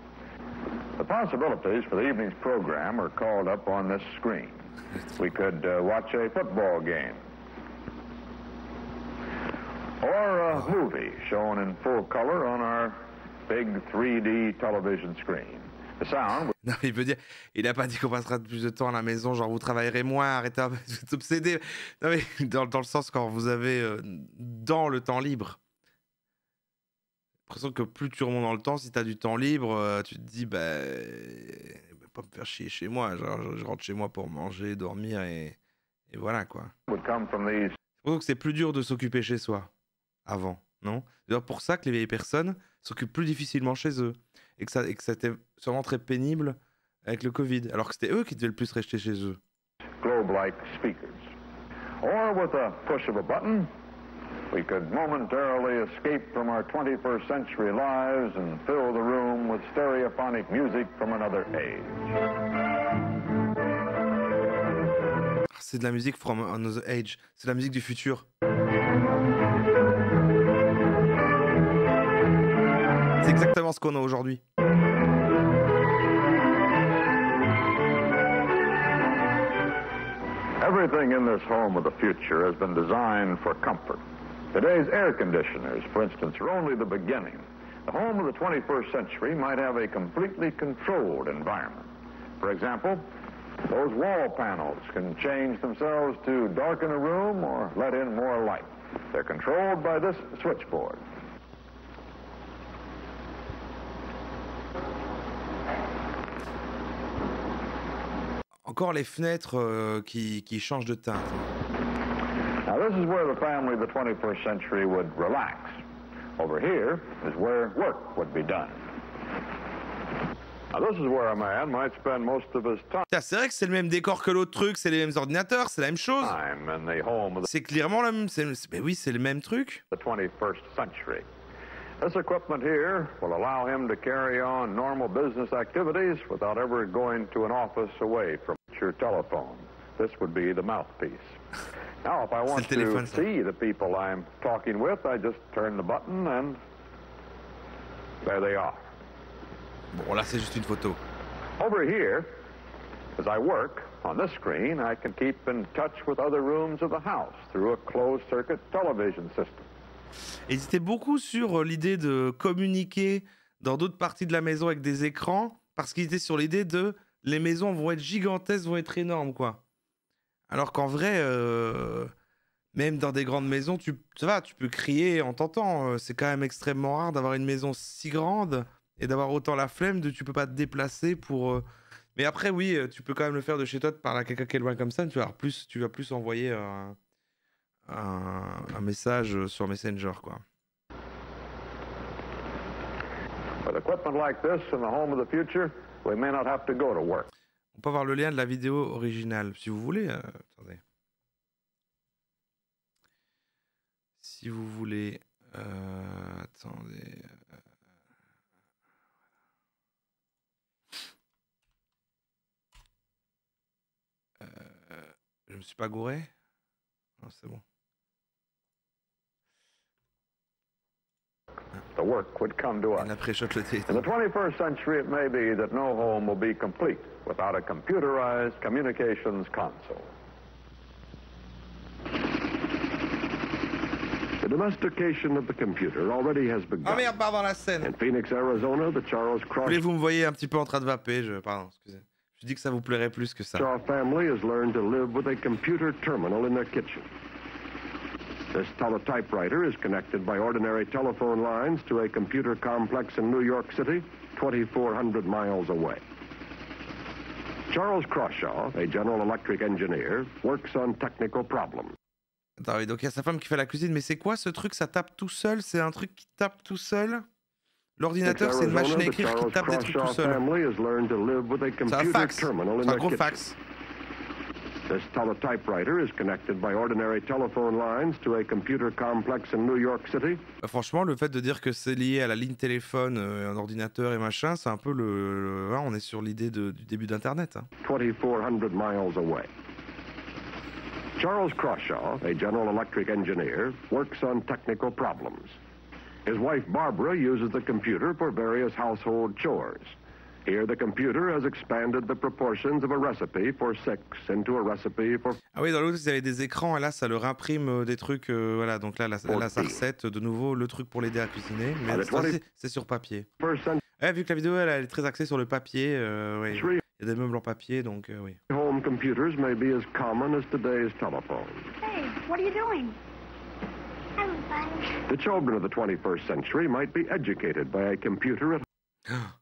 The possibilities for the evening's program are called up on this screen. We could watch a football game, or a movie shown in full color on our big 3D television screen. The sound... Non, il veut dire, il n'a pas dit qu'on passera plus de temps à la maison, genre vous travaillerez moins, arrêtez de vous obséder. Non, mais dans le sens quand vous avez dans le temps libre. J'ai l'impression que plus tu remontes dans le temps, si tu as du temps libre, tu te dis, pas me faire chier chez moi. Genre, je rentre chez moi pour manger, dormir et voilà quoi. would come from these C'est pour ça que c'est plus dur de s'occuper chez soi avant, non? C'est d'ailleurs pour ça que les vieilles personnes s'occupent plus difficilement chez eux et que c'était sûrement très pénible avec le Covid, alors que c'était eux qui devaient le plus rester chez eux. globe-like speakers. Or with a push of a button, we could momentarily escape from our 21st century lives and fill the room with stereophonic music from another age. C'est de la musique from another age, c'est de la musique du futur. C'est exactement ce qu'on a aujourd'hui. Everything in this home of the future has been designed for comfort. Today's air conditioners, for instance, are only the beginning. The home of the 21st century might have a completely controlled environment. For example, those wall panels can change themselves to darken a room or let in more light. They're controlled by this switchboard. Encore les fenêtres qui changent de teinte. Now, this is where the family of the 21st century would relax. Over here is where work would be done. Now, this is where a man might spend most of his Tiens, c'est vrai que c'est le même décor que l'autre truc, c'est les mêmes ordinateurs, c'est la même chose. time in the home of C'est clairement la même... Mais oui, c'est le même truc. the 21st century. This equipment here will allow him to carry on normal business activities without ever going to an office away from your telephone. This would be the mouthpiece. Now, if I want C'est le téléphone, to ça. see the people I'm talking with, I just turn the button and there they are. Bon, là, c'est juste une photo. Over here, as I work on this screen, I can keep in touch with other rooms of the house through a closed-circuit television system. Et ils étaient beaucoup sur l'idée de communiquer dans d'autres parties de la maison avec des écrans, parce qu'ils étaient sur l'idée de les maisons vont être gigantesques, vont être énormes, quoi. Alors qu'en vrai, même dans des grandes maisons, ça va, tu peux crier en t'entendant. C'est quand même extrêmement rare d'avoir une maison si grande et d'avoir autant la flemme de tu peux pas te déplacer pour. Mais après, oui, tu peux quand même le faire de chez toi, de parler à quelqu'un qui est loin comme ça. Tu vas plus envoyer un message sur Messenger, quoi. With equipment like this in the home of the future, we may not have to go to work. On peut avoir le lien de la vidéo originale, si vous voulez. Attendez. Si vous voulez... attendez... je me suis pas gouré? Non, c'est bon. The work would come to us. Il a pré-shot le In the 21st century, it may be that no home will be complete without a computerized communications console. The domestication of the computer already has begun. Ah merde, pardon, la scène. In Phoenix, Arizona, the Charles Voulez-vous me voyez un petit peu en train de vaper? Pardon, excusez. Je dis que ça vous plairait plus que ça. Crawshaw family has learned to live with a computer terminal in their kitchen. This teletypewriter is connected by ordinary telephone lines to a computer complex in New York City, 2,400 miles away. Charles Crawshaw, a General Electric engineer, works on technical problems. Attends, donc il y a sa femme qui fait la cuisine, mais c'est quoi ce truc? Ça tape tout seul? C'est un trutruc qui tape tout seul? L'ordinateur, c'est une machine à écrire qui tape des trucs tout seul. C'est un fax. C'est un gros fax. This teletypewriter is connected by ordinary telephone lines to a computer complex in New York City. Franchement, le fait de dire que c'est lié à la ligne téléphone, un ordinateur et machin, c'est un peu on est sur l'idée du début d'Internet. Hein. 2,400 miles away. Charles Crawshaw, a General Electric engineer, works on technical problems. His wife Barbara uses the computer for various household chores. Here, the computer has expanded the proportions of a recipe for 6 into a recipe for... Ah oui, dans l'autre, vous avez des écrans, et là, ça leur imprime des trucs, voilà, donc là, sa recette, de nouveau, le truc pour l'aider à cuisiner, mais c'est sur papier. Ouais, vu que la vidéo, elle est très axée sur le papier, oui. Il y a des meubles en papier, donc oui. Home computers may be as common as today's telephone. Hey, what are you doing? Having fun. The children of the 21st century might be educated by a computer at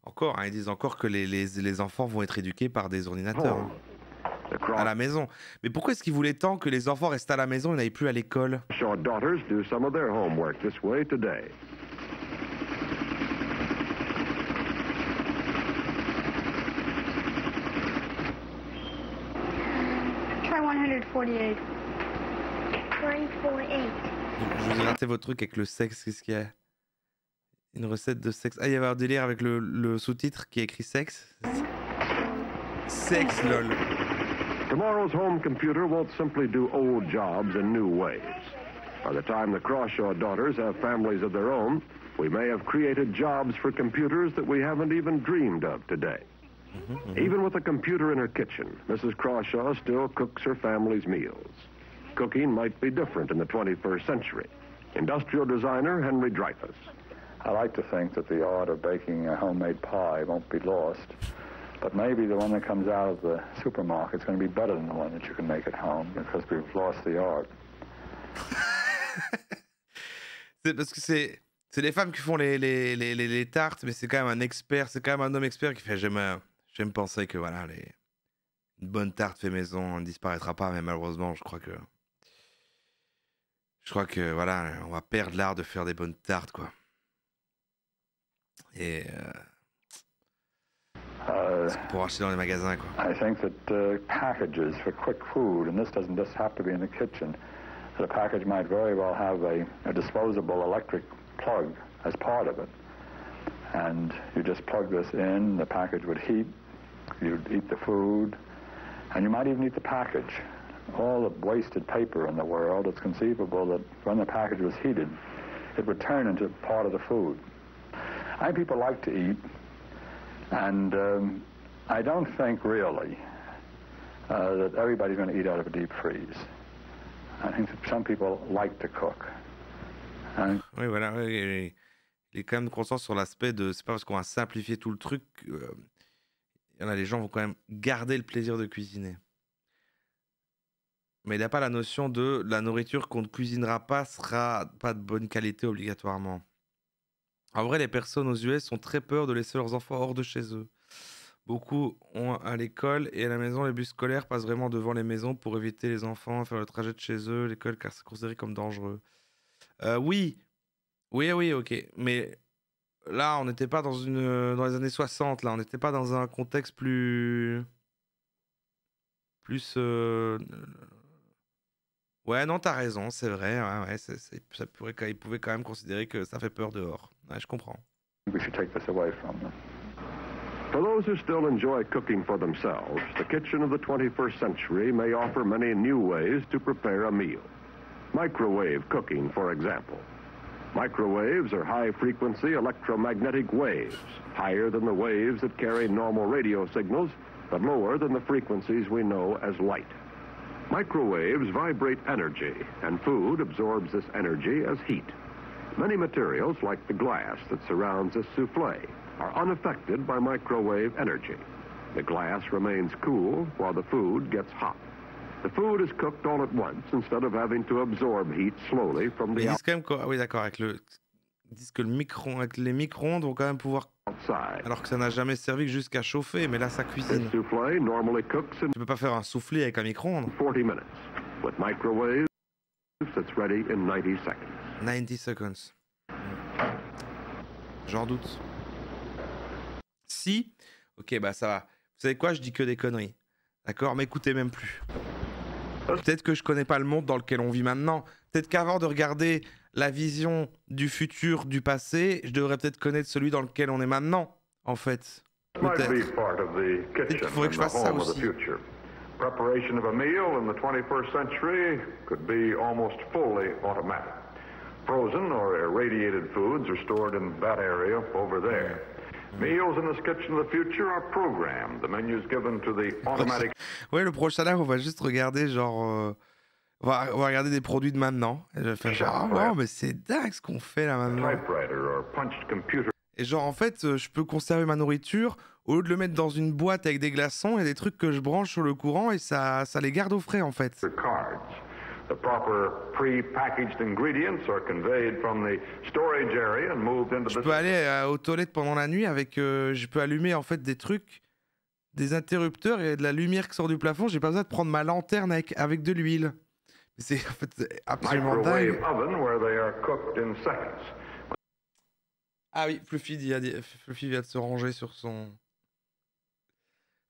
Encore, hein, ils disent encore que les enfants vont être éduqués par des ordinateurs à la maison. Mais pourquoi est-ce qu'ils voulaient tant que les enfants restent à la maison et n'aillent plus à l'école? Crawshaw daughters do some of their homework this way today. Try 148. 148. Je vous ai raté votre truc avec le sexe, qu'est-ce qu'il y a? Une recette de sexe. Ah, il y avait un délire avec le sous-titre qui est écrit sexe. Sexe, lol. Tomorrow's home computer won't simply do old jobs in new ways. By the time the Crawshaw daughters have families of their own, we may have created jobs for computers that we haven't even dreamed of today. Even with a computer in her kitchen, Mrs. Crawshaw still cooks her family's meals. Cooking might be different in the 21st century. Industrial designer Henry Dreyfuss. I like to think that the art of baking a homemade pie won't be lost, but maybe the one that comes out of the supermarket is going to be better than the one that you can make at home because we've lost the art. C'est parce que c'est les femmes qui font les tartes, mais c'est quand même un expert, c'est quand même un homme expert qui fait j'aime penser que voilà, une bonne tarte fait maison ne disparaîtra pas, mais malheureusement, je crois que voilà, on va perdre l'art de faire des bonnes tartes, quoi. Et pour acheter dans les magasins, quoi. I think that packages for quick food, and this doesn't just have to be in the kitchen, that a package might very well have a disposable electric plug as part of it. And you just plug this in, the package would heat, you'd eat the food, and you might even eat the package. All the wasted paper in the world, it's conceivable that when the package was heated, it would turn into part of the food. I think people like to eat, And I don't think really that everybody's going to eat out of a deep freeze. I think that some people like to cook. Oui, voilà. Oui. Il est quand même conscient sur l'aspect de. C'est pas parce qu'on va simplifier tout le truc. Il y en a, les gens vont quand même garder le plaisir de cuisiner. Mais il n'a pas la notion de la nourriture qu'on ne cuisinera pas sera pas de bonne qualité obligatoirement. En vrai, les personnes aux US ont très peur de laisser leurs enfants hors de chez eux. Beaucoup ont à l'école et à la maison, les bus scolaires passent vraiment devant les maisons pour éviter les enfants à faire le trajet de chez eux, l'école, car c'est considéré comme dangereux. Oui, ok. Mais là, on n'était pas dans les années 60, là. On n'était pas dans un contexte plus... Ouais, non, t'as raison, c'est vrai. Ouais, il pouvait quand même considérer que ça fait peur dehors. Ouais, je comprends. We should take this away from them. For those who still enjoy cooking for themselves, the kitchen of the 21st century may offer many new ways to prepare a meal. Microwave cooking, for example. Microwaves are high-frequency electromagnetic waves, higher than the waves that carry normal radio signals, but lower than the frequencies we know as light. Microwaves vibrate energy, and food absorbs this energy as heat. Many materials, like the glass that surrounds this souffle, are unaffected by microwave energy. The glass remains cool while the food gets hot. The food is cooked all at once instead of having to absorb heat slowly from the Ils disent quand même oui, d'accord, ils disent que avec les micro-ondes vont quand même pouvoir outside. Alors que ça n'a jamais servi jusqu'à chauffer, mais là ça cuisine. This souffle normally cooks in Tu peux pas faire un soufflé avec un micro-ondes. 40 minutes. With microwaves, it's ready in 90 seconds. 90 seconds. J'en doute. Si, ok, bah ça va. Vous savez quoi, je dis que des conneries. D'accord, m'écoutez même plus. Peut-être que je connais pas le monde dans lequel on vit maintenant. Peut-être qu'avant de regarder la vision du futur, du passé, je devrais peut-être connaître celui dans lequel on est maintenant, en fait. Peut-être. Peut-être qu'il faudrait que je fasse ça aussi. Preparation of a meal in the 21st century could be almost fully automatic. Frozen or irradiated foods are stored in that area over there. Meals in this kitchen of the future are programmed. The menus given to the automatic... Ouais, le prochain live, on va juste regarder genre... on va regarder des produits de maintenant. Et je vais faire genre, oh, mais c'est dingue ce qu'on fait là maintenant. Et genre, en fait, je peux conserver ma nourriture. Au lieu de le mettre dans une boîte avec des glaçons, il y a des trucs que je branche sur le courant et ça les garde au frais en fait. The proper pre-packaged ingredients are conveyed from the storage area and moved into Je peux aller aux toilettes pendant la nuit avec... je peux allumer en fait des trucs, des interrupteurs et de la lumière qui sort du plafond. J'ai pas besoin de prendre ma lanterne avec de l'huile. C'est en fait absolument dingue. Ah oui, Fluffy vient de se ranger sur son...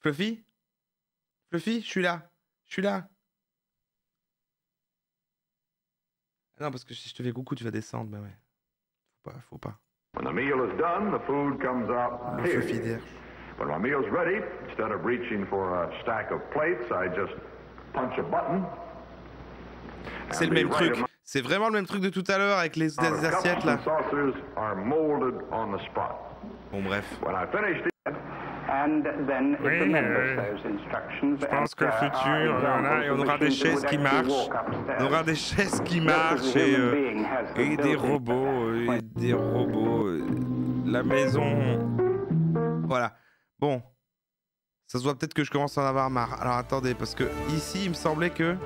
Fluffy, je suis là. Non, parce que si je te fais coucou, tu vas descendre. Bah ouais. Faut pas. When the meal is done, the food comes out here. When my meal's ready, instead of reaching for a stack of plates, I just punch a button. C'est le même truc. C'est vraiment le même truc de tout à l'heure avec les assiettes là. Bon bref. Oui, je pense que le futur, on aura des chaises qui marchent. On aura des chaises qui marchent et des robots. La maison. Voilà. Bon. Ça se voit peut-être que je commence à en avoir marre. Alors attendez, parce que ici, il me semblait que...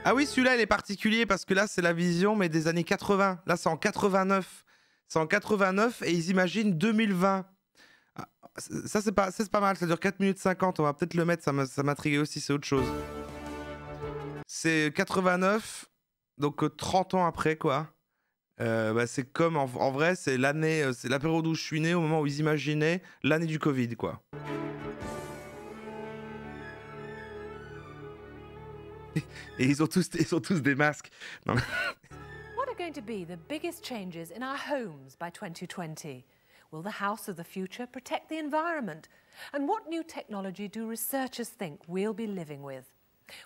Ah oui, celui-là, il est particulier parce que là, c'est la vision, mais des années 80. Là, c'est en 89. C'est en 89 et ils imaginent 2020. Ça, c'est pas mal. Ça dure 4 minutes 50. On va peut-être le mettre. Ça m'intriguait aussi. C'est autre chose. C'est 89. Donc 30 ans après, quoi. C'est comme... En vrai, c'est l'année... c'est la période où je suis né, au moment où ils imaginaient l'année du Covid, quoi. Et ils ont tous des masques. Non. What are going to be the biggest changes in our homes by 2020? Will the house of the future protect the environment? And what new technology do researchers think we'll be living with?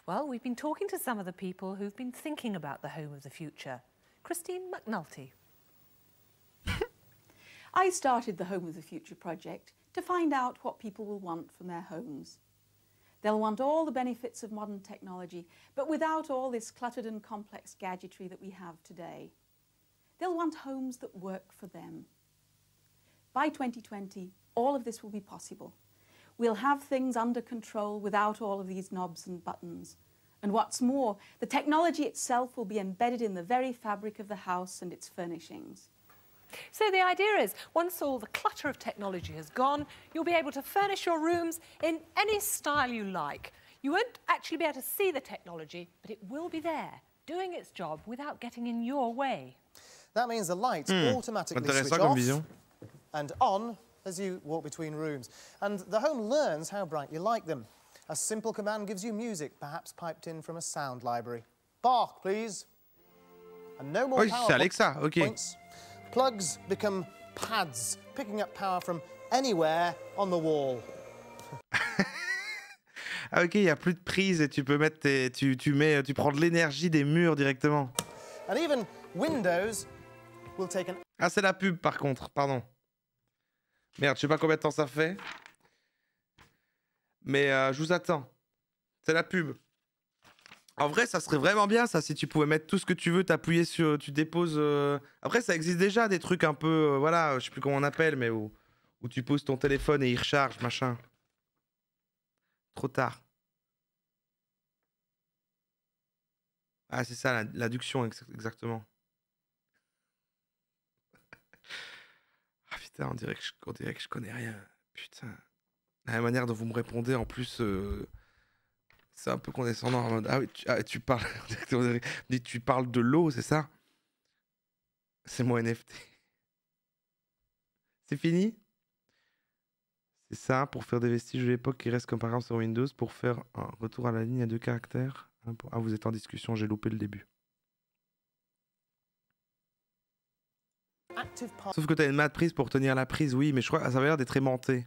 Well, we've been talking to some of the people who've been thinking about the home of the future. Christine McNulty. I started the Home of the Future project to find out what people will want from their homes. They'll want all the benefits of modern technology, but without all this cluttered and complex gadgetry that we have today. They'll want homes that work for them. By 2020, all of this will be possible. We'll have things under control without all of these knobs and buttons. And what's more, the technology itself will be embedded in the very fabric of the house and its furnishings. So the idea is, once all the clutter of technology has gone, you'll be able to furnish your rooms in any style you like. You won't actually be able to see the technology, but it will be there, doing its job without getting in your way. That means the lights automatically switch off vision. and on as you walk between rooms. And the home learns how bright you like them. A simple command gives you music, perhaps piped in from a sound library. Bach, please. And no more power c'est Alexa, ok. points. Plugs become pads, picking up power from anywhere on the wall. Ah ok, il n'y a plus de prise et tu peux mettre tu prends de l'énergie des murs directement. And even Windows will take an... Ah, c'est la pub par contre, pardon. Merde, je sais pas combien de temps ça fait. Mais je vous attends. C'est la pub. En vrai, ça serait vraiment bien ça, si tu pouvais mettre tout ce que tu veux, t'appuyer sur... Tu déposes... Après, ça existe déjà, des trucs un peu... voilà, je sais plus comment on appelle, mais où tu poses ton téléphone et il recharge, machin. Trop tard. Ah, c'est ça, l'adduction, exactement. Ah putain, on dirait que je connais rien. Putain. La manière dont vous me répondez, en plus... c'est un peu condescendant en mode ah oui tu parles tu parles de l'eau, c'est ça? C'est mon NFT. C'est fini? C'est ça, pour faire des vestiges de l'époque qui restent comme par exemple sur Windows, pour faire un retour à la ligne à 2 caractères. Ah, vous êtes en discussion, j'ai loupé le début. Sauf que t'as une mat prise pour tenir la prise, oui, mais je crois que ça va l'air d'être aimanté.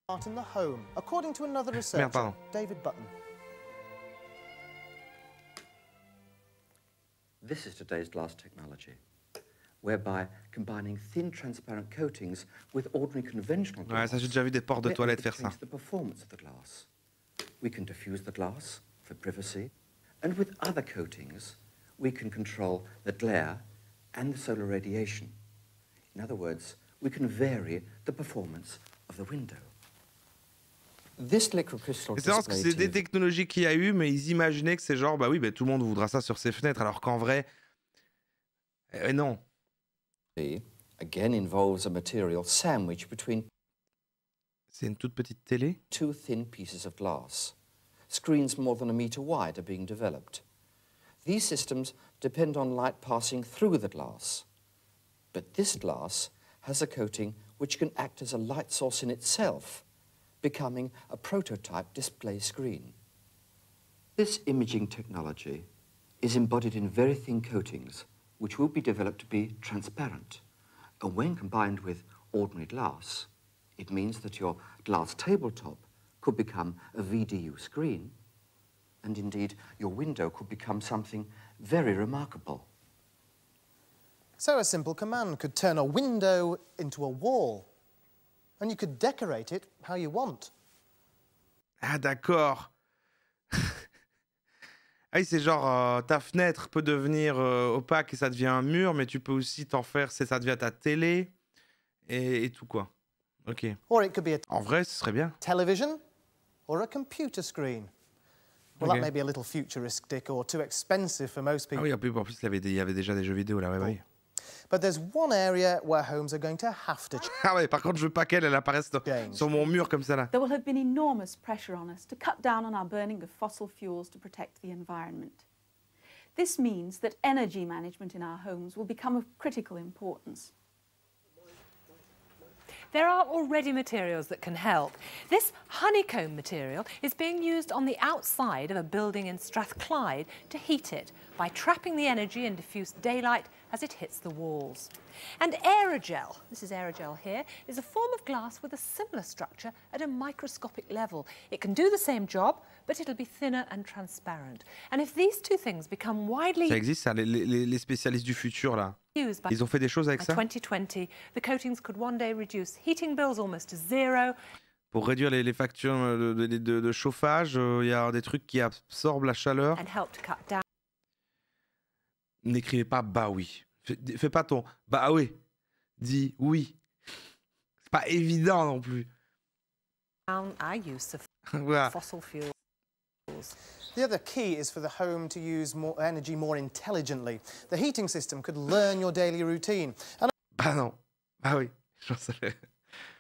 Merde, pardon. David Button. This is today's glass technology, whereby combining thin transparent coatings with ordinary conventional glass, Ouais, ça j'ai déjà vu des portes de toilettes faire ça. the performance of the glass. We can diffuse the glass for privacy, and with other coatings, we can control the glare and the solar radiation. In other words, we can vary the performance of the window. This liquid crystal C'est parce que c'est des technologies qu'il y a eu, mais ils imaginaient que c'est genre, bah oui, bah, tout le monde voudra ça sur ses fenêtres, alors qu'en vrai, non. Again involves a material sandwich between C'est une toute petite télé. two thin pieces of glass. Screens more than a meter wide are being developed. These systems depend on light passing through the glass. But this glass has a coating which can act as a light source in itself, becoming a prototype display screen. This imaging technology is embodied in very thin coatings, which will be developed to be transparent. And when combined with ordinary glass, it means that your glass tabletop could become a VDU screen, and indeed your window could become something very remarkable. So a simple command could turn a window into a wall. And you could decorate it how you want. Ah d'accord. Ah oui, c'est genre ta fenêtre peut devenir opaque et ça devient un mur, mais tu peux aussi t'en faire, ça devient ta télé et tout quoi. Ok. Or it could be En vrai, ce serait bien. television or a computer screen. Well, Okay. that may be a little futuristic or too expensive for most Ah people. oui, en plus il y avait déjà des jeux vidéo là, ouais, oui. But there's one area where homes are going to have to Ah ouais, par contre, je veux pas qu'elle apparaisse sur mon mur comme ça là. There will have been enormous pressure on us to cut down on our burning of fossil fuels to protect the environment. This means that energy management in our homes will become of critical importance. There are already materials that can help. This honeycomb material is being used on the outside of a building in Strathclyde to heat it by trapping the energy and diffuse daylight as it hits the walls. And aerogel, this is aerogel here, is a form of glass with a similar structure at a microscopic level. It can do the same job, but it'll be thinner and transparent. And if these two things become widely... Ça existe ça, les spécialistes du futur là. Ils ont fait des choses avec ça 2020, the coatings could one day reduce heating bills almost to zero. pour réduire les factures de chauffage. Il y a des trucs qui absorbent la chaleur. And help to cut down. N'écrivez pas bah oui. Fais pas ton bah oui. Dis oui. C'est pas évident non plus. Our use of Voilà. fossil fuels. The other key is for the home to use more energy more intelligently. The heating system could learn your daily routine and Bah non. Bah oui. Je savais.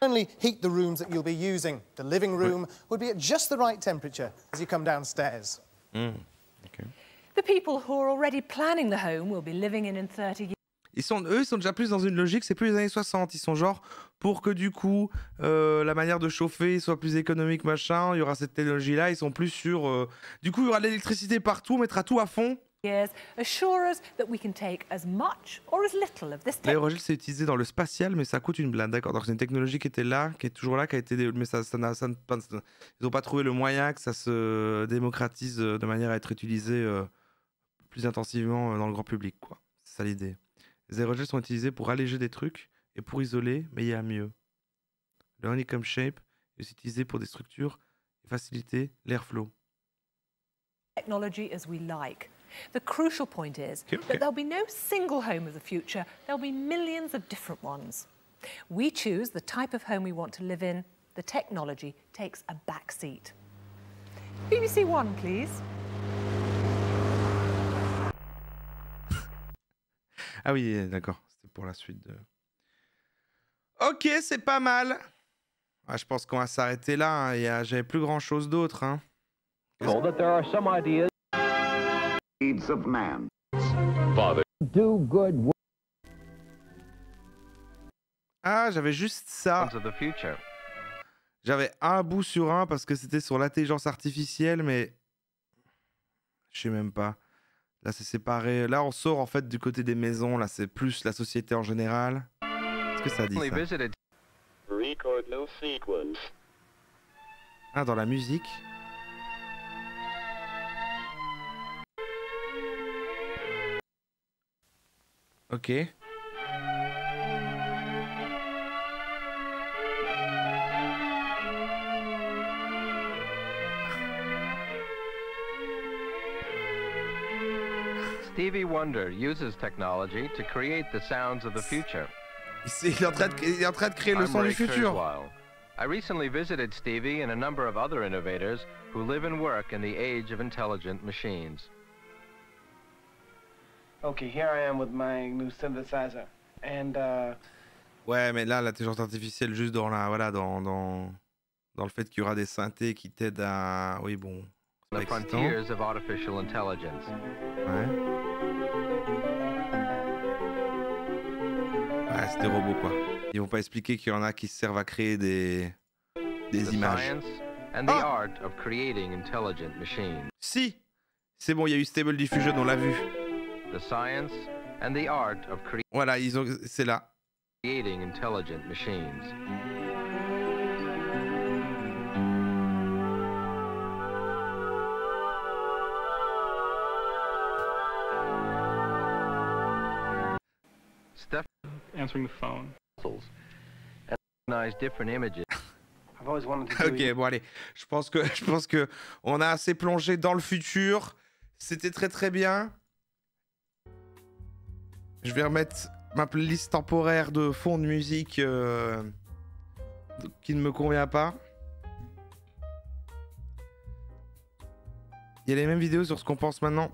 only heat the rooms that you'll be using. The living room would be at just the right temperature as you come downstairs. Okay. The people who are already planning the home will be living in 30 years. Eux, ils sont déjà plus dans une logique, c'est plus les années 60. Ils sont genre, pour que du coup, la manière de chauffer soit plus économique, machin, il y aura cette technologie-là. Ils sont plus sur... Du coup, il y aura de l'électricité partout, on mettra tout à fond. Assure us that we can take as much or as little of this L'aérogel, c'est utilisé dans le spatial, mais ça coûte une blinde, d'accord. Donc c'est une technologie qui était là, qui est toujours là, qui a été... Mais ils n'ont pas trouvé le moyen que ça se démocratise de manière à être utilisé plus intensivement dans le grand public, quoi. C'est ça l'idée. Les aérogels sont utilisés pour alléger des trucs et pour isoler, mais il y a mieux. Le honeycomb shape est utilisé pour des structures et faciliter l'airflow. technology as we like. The crucial point is that there'll be no single home of the future. There'll be millions of different ones. We choose the type of home we want to live in. The technology takes a back seat. BBC One, please. Ah oui, d'accord. C'était pour la suite de... Ok, c'est pas mal. Ah, je pense qu'on va s'arrêter là. Hein. J'avais plus grand-chose d'autre. Hein. That there are some ideas needs of man. Father. Do good work. Ah, j'avais juste ça. J'avais un bout sur un parce que c'était sur l'intelligence artificielle, mais je sais même pas. Là, c'est séparé. Là, on sort en fait du côté des maisons. Là, c'est plus la société en général. Qu'est-ce que ça dit, ça? Ah, dans la musique. Ok. Stevie Wonder uses technology to create the sounds of the future. Il est en train de créer le son du futur. I recently visited Stevie and a number of other innovators who live and work in the age of intelligent machines. Okay, here I am with my new synthesizer, and Ouais, mais là, l'intelligence artificielle, juste dans la, voilà, dans le fait qu'il y aura des synthés qui t'aident à, oui, bon. The frontiers of artificial intelligence. Ouais. Ouais, c'est des robots, quoi. Ils vont pas expliquer qu'il y en a qui servent à créer des images. Science and the art of creating intelligent machines. Si, c'est bon, il y a eu Stable Diffusion, on l'a vu. The science and the art of voilà, c'est là. Creating intelligent machines. Steph answering the phone. And recognize different images. I've always wanted to do Ok, bon allez, je pense que on a assez plongé dans le futur. C'était très très bien. Je vais remettre ma playlist temporaire de fond de musique qui ne me convient pas. Il y a les mêmes vidéos sur ce qu'on pense maintenant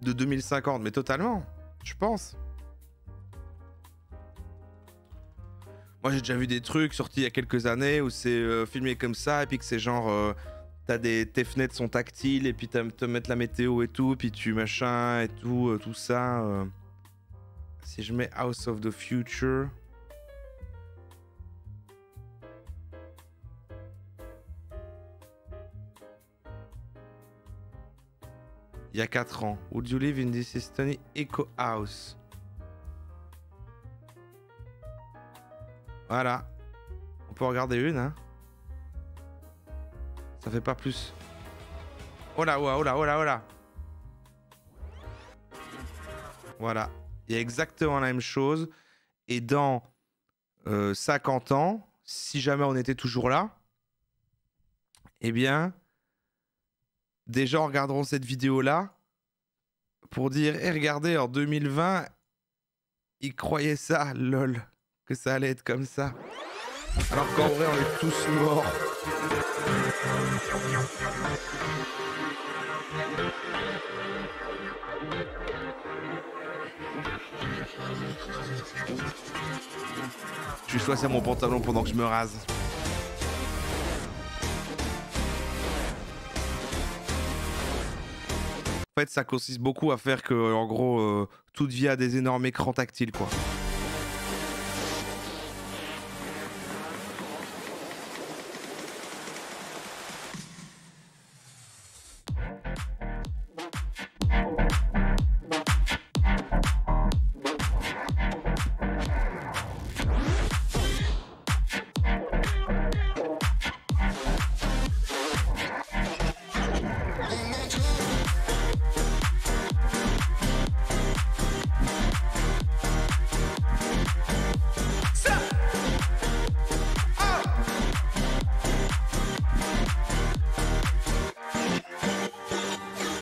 de 2050, mais totalement, je pense. Moi, j'ai déjà vu des trucs sortis il y a quelques années où c'est filmé comme ça, et puis que c'est genre, tes fenêtres sont tactiles, et puis te mettre la météo et tout, puis tu machin et tout, tout ça. Si je mets House of the Future. Il y a 4 ans. Would you live in this Estonie Eco House? Voilà. On peut regarder une, hein. Ça fait pas plus. Oh là, oh là, oh là, oh là. Voilà. il y a exactement la même chose. Et dans 50 ans, si jamais on était toujours là, eh bien, des gens regarderont cette vidéo-là pour dire « Eh, regardez, en 2020, ils croyaient ça, lol, que ça allait être comme ça. » Alors qu'en vrai, on est tous morts. Je suis soit c'est mon pantalon pendant que je me rase. En fait, ça consiste beaucoup à faire que, en gros, toute vie a des énormes écrans tactiles, quoi.